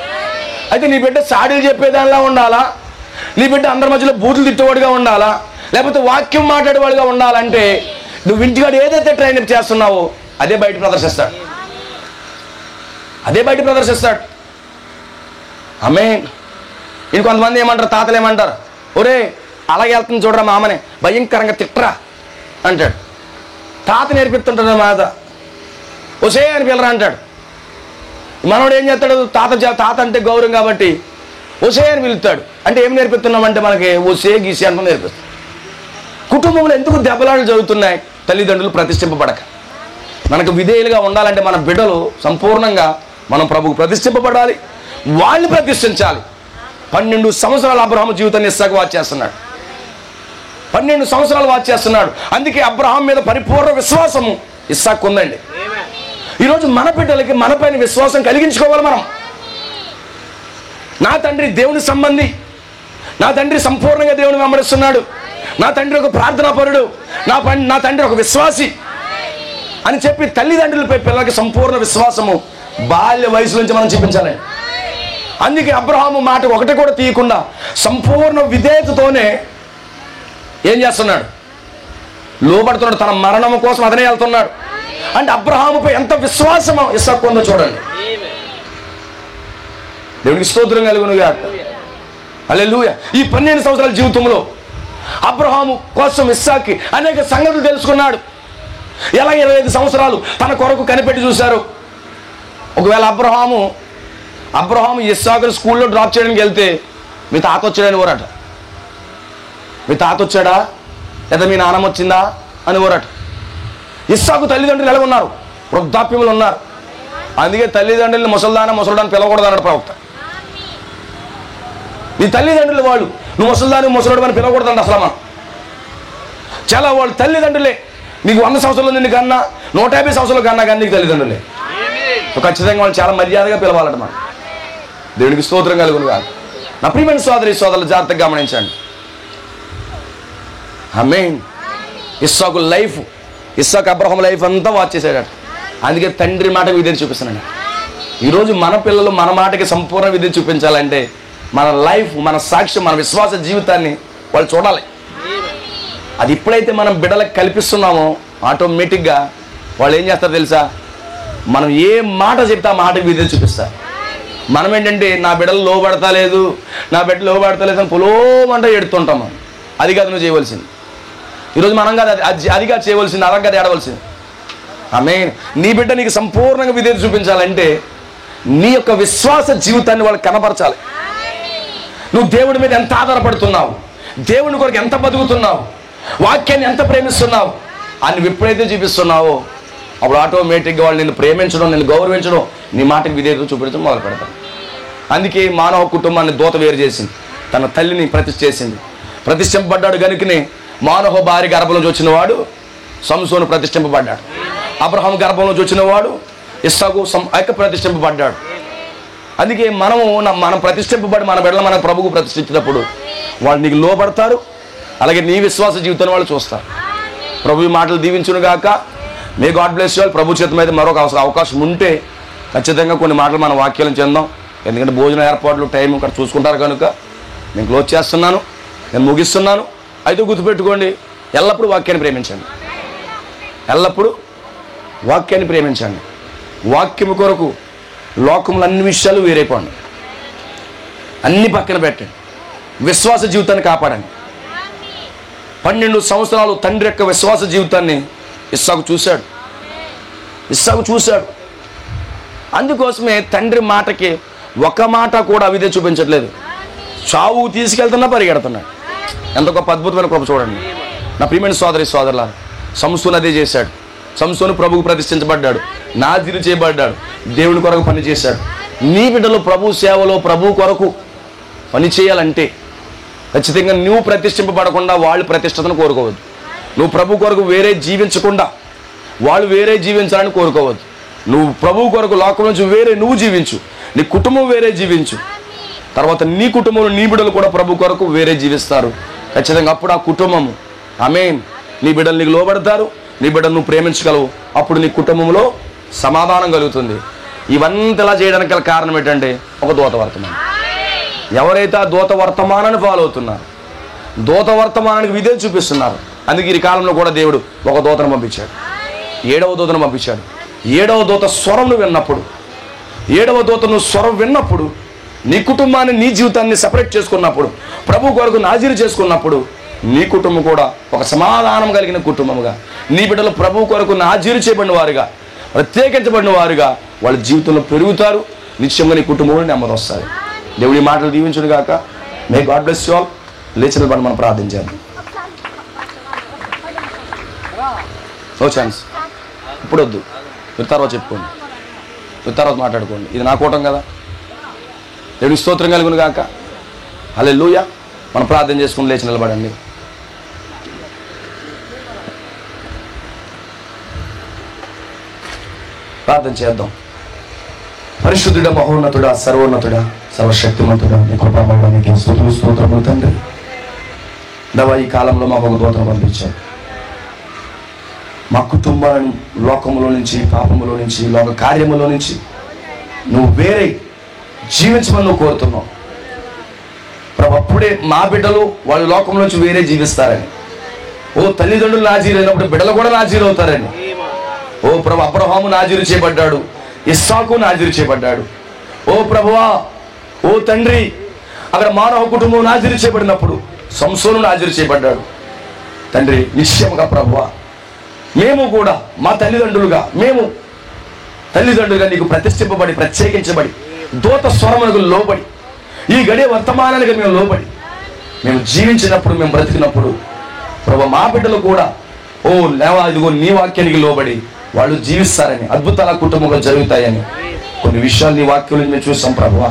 అయితే నీ బిడ్డ సాడీలు చెప్పేదానిలా ఉండాలా, నీ బిడ్డ అందరి మధ్యలో బూతులు తిట్టేవాడుగా ఉండాలా, లేకపోతే వాక్యం మాట్లాడేవాడుగా ఉండాలంటే నువ్వు ఇంటికాడ ఏదైతే ట్రైన్ చేస్తున్నావో అదే బయట ప్రదర్శిస్తాడు. ఆమేన్. ఇంకొంతమంది ఏమంటారు, తాతలు ఏమంటారు, ఒరే అలాగే వెళ్తుంది చూడరా మామనే, భయంకరంగా తిట్టరా అంటాడు. తాత నేర్పిస్తుంటాడు మాట, ఒసే అని పిల్లరా అంటాడు. మనోడు ఏం చేస్తాడు, తాత అంటే గౌరవం కాబట్టి ఒసే అని పిలుస్తాడు. అంటే ఏం నేర్పిస్తున్నామంటే మనకి ఒసే గీసే అంటూ నేర్పిస్తాం. కుటుంబంలో ఎందుకు దెబ్బలాటలు జరుగుతున్నాయి? తల్లిదండ్రులు ప్రతిష్ఠింపబడక. మనకు విధేయులుగా ఉండాలంటే మన బిడ్డలు సంపూర్ణంగా మనం ప్రభువుకు ప్రతిష్ఠింపబడాలి, వాళ్ళని ప్రతిష్ఠించాలి. 12 సంవత్సరాలు అబ్రహాము జీవితాన్ని ఇస్సాకు వాచ్ చేస్తున్నాడు. 12 సంవత్సరాలు వాచ్ చేస్తున్నాడు. అందుకే అబ్రహాం మీద పరిపూర్ణ విశ్వాసము ఇస్సాకు ఉందండి. ఈరోజు మన బిడ్డలకి మన పైన విశ్వాసం కలిగించుకోవాలి మనం. నా తండ్రి దేవుని సంబంధి, నా తండ్రి సంపూర్ణంగా దేవుని వెంబడిస్తున్నాడు, నా తండ్రి ఒక ప్రార్థనాపరుడు, నా తండ్రి ఒక విశ్వాసి అని చెప్పి తల్లిదండ్రులపై పిల్లలకి సంపూర్ణ విశ్వాసము బాల్య వయసు నుంచి మనం చూపించాలి. అందుకే అబ్రహాము మాట ఒకటి కూడా తీయకుండా సంపూర్ణ విధేయతతోనే ఏం చేస్తున్నాడు? లోబడుతున్నాడు. తన మరణము కోసం అతనే వెళ్తున్నాడు. అంటే అబ్రహాముపై ఎంత విశ్వాసం ఇస్సాకు ఉందో చూడండి. దేవునికి స్తోత్రం కలుగును గాక. హల్లెలూయా. ఈ 12 సంవత్సరాల జీవితంలో అబ్రహాము కోసం ఇస్సాకి అనేక సంగతులు తెలుసుకున్నాడు. ఎలా 25 సంవత్సరాలు తన కొరకు కనిపెట్టి చూశారు. ఒకవేళ అబ్రహాము ఇస్సాకుని స్కూల్లో డ్రాప్ చేయడానికి వెళ్తే మీ తాత వచ్చాడని ఊరట. మీ తాత వచ్చాడా లేదా మీ నాన్నమ్మ వచ్చిందా అని ఊరట. ఇస్సాకు తల్లిదండ్రులు ఎలా ఉన్నారు? వృద్ధాప్యములు ఉన్నారు. అందుకే తల్లిదండ్రులు ముసల్దాన్ని పిలవకూడదు అన్నాడు ప్రవక్త. నీ తల్లిదండ్రులు వాళ్ళు నువ్వు ముసలుడు అని పిలవకూడదండి అసలు. మనం చాలా వాళ్ళు తల్లిదండ్రులే. నీకు 100 సంవత్సరాలు నిన్ను కన్నా 150 సంవత్సరాలు కన్నా కానీ నీకు తల్లిదండ్రులే. ఖచ్చితంగా వాళ్ళు చాలా మర్యాదగా పిలవాలట. మనం దేవునికి స్తోత్రం కలుగును కాదు. నా ప్రియమైన సోదరులు జాగ్రత్తగా గమనించండి. ఆమేన్. ఇస్సాకు అబ్రహాము లైఫ్ అంతా వాచ్ చేశాడట. అందుకే తండ్రి మాటకు విధేయత చూపిస్తున్నాడు. ఈరోజు మన పిల్లలు మన మాటకి సంపూర్ణ విధేయత చూపించాలంటే మన లైఫ్, మన సాక్ష్యం, మన విశ్వాస జీవితాన్ని వాళ్ళు చూడాలి. అది ఎప్పుడైతే మనం బిడ్డలకు కల్పిస్తున్నామో ఆటోమేటిక్గా వాళ్ళు ఏం చేస్తారో తెలుసా? మనం ఏ మాట చెప్తే ఆ మాటకి విధేయత చూపిస్తారు. మనం ఏంటంటే నా బిడ్డలు లోబడతలేదు అని పొలోమంటే ఎడుతుంటాం. మనం అది కాదు నువ్వు చేయవలసింది. ఈరోజు మనం కాదు అది కాదు చేయవలసింది, అలా కాదు ఏడవలసింది. ఆమేన్. నీ బిడ్డ నీకు సంపూర్ణంగా విధేయత చూపించాలంటే నీ యొక్క విశ్వాస జీవితాన్ని వాళ్ళకి కనపరచాలి. నువ్వు దేవుడి మీద ఎంత ఆధారపడుతున్నావు, దేవుని కొరకు ఎంత బతుకుతున్నావు, వాక్యాన్ని ఎంత ప్రేమిస్తున్నావు అని ఎప్పుడైతే చూపిస్తున్నావో అప్పుడు ఆటోమేటిక్గా వాళ్ళు నిన్ను ప్రేమించడం, నిన్ను గౌరవించడం, నీ మాటకి విధేయత చూపించడం మొదలు పెడతారు. అందుకే మానవ కుటుంబాన్ని దూత వేరు చేసింది, తన తల్లిని ప్రతిష్ఠింపబడ్డాడు. కనుకనే మానవ భార్య గర్భంలోంచి వచ్చిన వాడు సంసోను ప్రతిష్ఠింపబడ్డాడు. అబ్రహాం గర్భంలోంచి వచ్చిన వాడు ఇస్సాకు ప్రతిష్ఠింపబడ్డాడు. అందుకే మనం ప్రతిష్ఠింపబడి మన బిడ్డలు మన ప్రభువుకు ప్రతిష్ఠించినప్పుడు వాళ్ళు నీకు లోబడతారు. అలాగే నీ విశ్వాస జీవితాన్ని వాళ్ళు చూస్తారు. ప్రభు మాటలు దీవించును గాక. May God bless you all. ప్రభు చేత మీద మరొక అవకాశం ఉంటే ఖచ్చితంగా కొన్ని మాటలు మన వాక్యాలను చెందాం. ఎందుకంటే భోజన ఏర్పాట్లు టైం ఇక్కడ చూసుకుంటారు కనుక నేను క్లోజ్ చేస్తున్నాను, నేను ముగిస్తున్నాను. అయితే గుర్తుపెట్టుకోండి, ఎల్లప్పుడూ వాక్యాన్ని ప్రేమించండి. ఎల్లప్పుడూ వాక్యాన్ని ప్రేమించండి. వాక్యము కొరకు లోకంలో అన్ని విషయాలు వేరైపోండి, అన్ని పక్కన పెట్టండి. విశ్వాస జీవితాన్ని కాపాడండి. 12 సంవత్సరాలు తండ్రి యొక్క విశ్వాస జీవితాన్ని ఇస్సాకు చూశాడు. అందుకోసమే తండ్రి మాటకి ఒక మాట కూడా అవిధేయత చూపించట్లేదు. చావు తీసుకెళ్తున్నా పరిగెడుతున్నాడు. ఎంత గొప్ప అద్భుతమైన కృప చూడండి. నా ప్రియమైన సోదరులారా, సంసోను అదే చేశాడు. సంసోను ప్రభువుకు ప్రతిష్ఠించబడ్డాడు, నాజీరు చేయబడ్డాడు, దేవుని కొరకు పని చేశాడు. నీ బిడ్డలు ప్రభు సేవలో ప్రభు కొరకు పని చేయాలంటే ఖచ్చితంగా నువ్వు ప్రతిష్ఠింపబడకుండా వాళ్ళు ప్రతిష్టతను కోరుకోవద్దు. నువ్వు ప్రభు కొరకు వేరే జీవించకుండా వాళ్ళు వేరే జీవించాలని కోరుకోవద్దు. నువ్వు ప్రభు కొరకు లోకం నుంచి వేరే నువ్వు జీవించు, నీ కుటుంబం వేరే జీవించు. తర్వాత నీ కుటుంబంలో నీ బిడ్డలు కూడా ప్రభు కొరకు వేరే జీవిస్తారు. ఖచ్చితంగా అప్పుడు ఆ కుటుంబము ఆమేన్ నీ బిడ్డలు నీకు లోబడతారు, నీ బిడ్డలు నువ్వు ప్రేమించగలవు. అప్పుడు నీ కుటుంబంలో సమాధానం కలుగుతుంది. ఇవంతా ఇలా చేయడానికి గల కారణం ఏంటంటే ఒక దూత వర్తమానం. ఎవరైతే ఆ దూత వర్తమానాన్ని ఫాలో అవుతున్నారు, దూత వర్తమానానికి విధేయత చూపిస్తున్నారు, అందుకే ఈ కాలంలో కూడా దేవుడు ఒక దూతను పంపించాడు, 7వ దూతను పంపించాడు. 7వ దూత స్వరం విన్నప్పుడు, 7వ దూత నువ్వు స్వరం విన్నప్పుడు, నీ కుటుంబాన్ని నీ జీవితాన్ని సెపరేట్ చేసుకున్నప్పుడు, ప్రభు కొరకు నాజీరు చేసుకున్నప్పుడు నీ కుటుంబం కూడా ఒక సమాధానం కలిగిన కుటుంబముగా, నీ బిడ్డలు ప్రభు కొరకు నాజీరు చేయబడిన వారుగా, ప్రత్యేకించబడిన వారుగా వాళ్ళ జీవితంలో పెరుగుతారు. నిత్యంగా నీ కుటుంబంలో నెమ్మది వస్తుంది. దేవుడి మాటలు దీవించును గాక. May God bless you all. లేచిన పని మనం ప్రార్థించాలి. No chance. ఇప్పుడు వద్దు, మీరు తర్వాత చెప్పుకోండి, మీరు తర్వాత మాట్లాడుకోండి. ఇది నా కూటం కదా. దేవుడి స్తోత్రం కలుగును గాక. హల్లెలూయా. మనం ప్రార్థన చేసుకుని లేచి నిలబడండి. ప్రార్థన చేద్దాం. పరిశుద్ధుడ, మహోన్నతుడా, సర్వోన్నతుడా, సర్వశక్తిమంతుడా, నీ కృపామయుడానికి స్తుతులు స్తోత్రములు తండ్రి. దేవా, ఈ కాలంలో మాకు ఒక దూతను పంపించారు. మా కుటుంబాలను లోకములో నుంచి, పాపములో నుంచి, లోక కార్యములో నుంచి నువ్వు వేరే జీవించమని నువ్వు కోరుతున్నావు ప్రభు. అప్పుడే మా బిడ్డలు వాళ్ళ లోకంలో నుంచి వేరే జీవిస్తారని. ఓ తల్లిదండ్రులు నాజీరు అయినప్పుడు బిడ్డలు కూడా నాజీరు అవుతారని. ఓ ప్రభు, అబ్రహాము నాజీరు చేయబడ్డాడు, ఇస్సాకు నాజీరు చేయబడ్డాడు. ఓ ప్రభువా, ఓ తండ్రి, అక్కడ మానవ కుటుంబం నాజీరు చేయబడినప్పుడు సంసోను నాజీరు చేయబడ్డాడు. తండ్రి, నిశ్చయముగా ప్రభువా, మేము కూడా మా తల్లిదండ్రులుగా నీకు ప్రతిష్ఠింపబడి, ప్రత్యేకించబడి, దూత స్వరములకు లోబడి, ఈ గడియ వర్తమానానికి మేము లోబడి మేము జీవించినప్పుడు, మేము బ్రతికినప్పుడు ప్రభు, మా బిడ్డలు కూడా ఓ లేవా, ఇదిగో నీ వాక్యానికి లోబడి వాళ్ళు జీవిస్తారని, అద్భుతాల కుటుంబంలో జరుగుతాయని కొన్ని విషయాలు నీ వాక్యం మేము చూసాం ప్రభువా.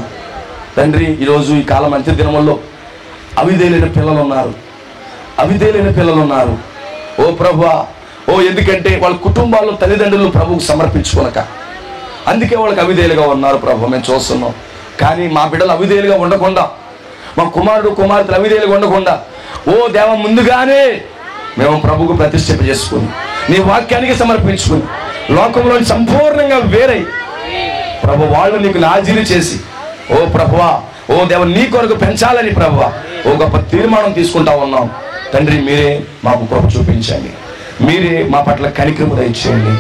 తండ్రి, ఈరోజు ఈ కాలం అంత్య దినముల్లో అవిధేయులైన పిల్లలు ఉన్నారు. ఓ ప్రభువా, ఓ ఎందుకంటే వాళ్ళ కుటుంబాల్లో తల్లిదండ్రులు ప్రభువుకు సమర్పించుకోనక, అందుకే వాళ్ళకి అవిధేయులుగా ఉన్నారు ప్రభు, మేము చూస్తున్నాం. కానీ మా బిడ్డలు అవిధేయులుగా ఉండకుండా, మా కుమార్తెలు అవిధేయులుగా ఉండకుండా, ఓ దేవ, ముందుగానే మేము ప్రభువుకు ప్రతిష్ఠింప చేసుకుని, నీ వాక్యానికి సమర్పించుకుని, లోకంలో సంపూర్ణంగా వేరై ప్రభు వాళ్ళు నీకు నాజీలు చేసి, ఓ ప్రభువా, ఓ దేవ, నీ కొరకు పెంచాలని ప్రభువా ఓ గొప్ప తీర్మానం తీసుకుంటా ఉన్నాం. తండ్రి, మీరే మాకు కృప చూపించండి, మీరే మా పట్ల కనికరము దయచేయండి.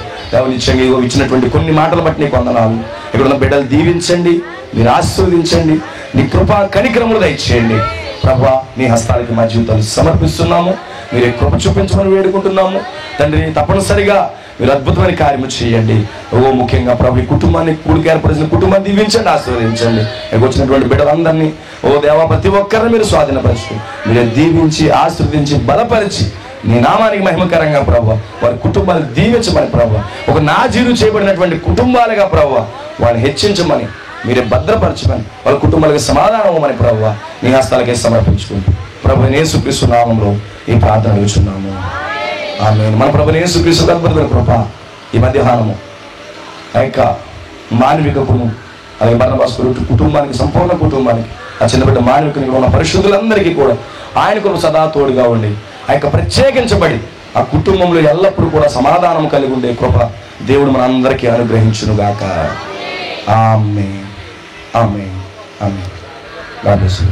నిశ్చయంగా ఇచ్చినటువంటి కొన్ని మాటలు బట్టి నీకు వందనాలు. ఇక్కడ ఉన్న బిడ్డలు దీవించండి, మీరు ఆశీర్వదించండి, నీ కృపా కనికరములు దయచేయండి ప్రభువా. నీ హస్తాలకి మా జీవితాలు సమర్పిస్తున్నాము, మీరే కృప చూపించమని వేడుకుంటున్నాము. తండ్రి, తప్పనిసరిగా మీరు అద్భుతమైన కార్యము చేయండి. ఓ ముఖ్యంగా ప్రభు, ఈ కుటుంబాన్ని కూడికి ఏర్పరిచిన కుటుంబాన్ని దీవించండి, ఆశీర్వదించండి. వచ్చినటువంటి బిడ్డలందరినీ ఓ దేవా, ప్రతి ఒక్కరిని మీరు స్వాధీనపరచుకుని, మీరే దీవించి, ఆశీర్వదించి, బలపరిచి, నీ నామానికి మహిమకరంగా ప్రభు వారి కుటుంబాలు దీవించమని ప్రభు, ఒక నాజీరు చేయబడినటువంటి కుటుంబాలుగా ప్రభు వారిని హెచ్చించమని, మీరే భద్రపరచమని, వాళ్ళ కుటుంబాలకు సమాధానం అవ్వమని ప్రభు నీ హస్తాలకే సమర్పించుకుంటూ ప్రభు యేసుక్రీస్తు నామములో ఈ ప్రార్థన అడుగుచున్నాము. ఆమేన్. మన ప్రభు యేసుక్రీస్తు అద్భుతమైన కృప ఈ మధ్యాహ్నము ఆ యొక్క మానవికకును, అలాగే బర్నబాస్ కుటుంబానికి, సంపూర్ణ కుటుంబానికి, ఆ చిన్నబిడ్డ మానవికునికి ఉన్న పరిశుద్ధులందరికీ కూడా ఆయన కొరకు సదా తోడుగా ఉండి, ఆ యొక్క ప్రత్యేకించబడి ఆ కుటుంబంలో ఎల్లప్పుడూ కూడా సమాధానం కలిగి ఉండే కృప దేవుడు మనందరికీ అనుగ్రహించునుగాక. Amen, amen, amen. God bless you.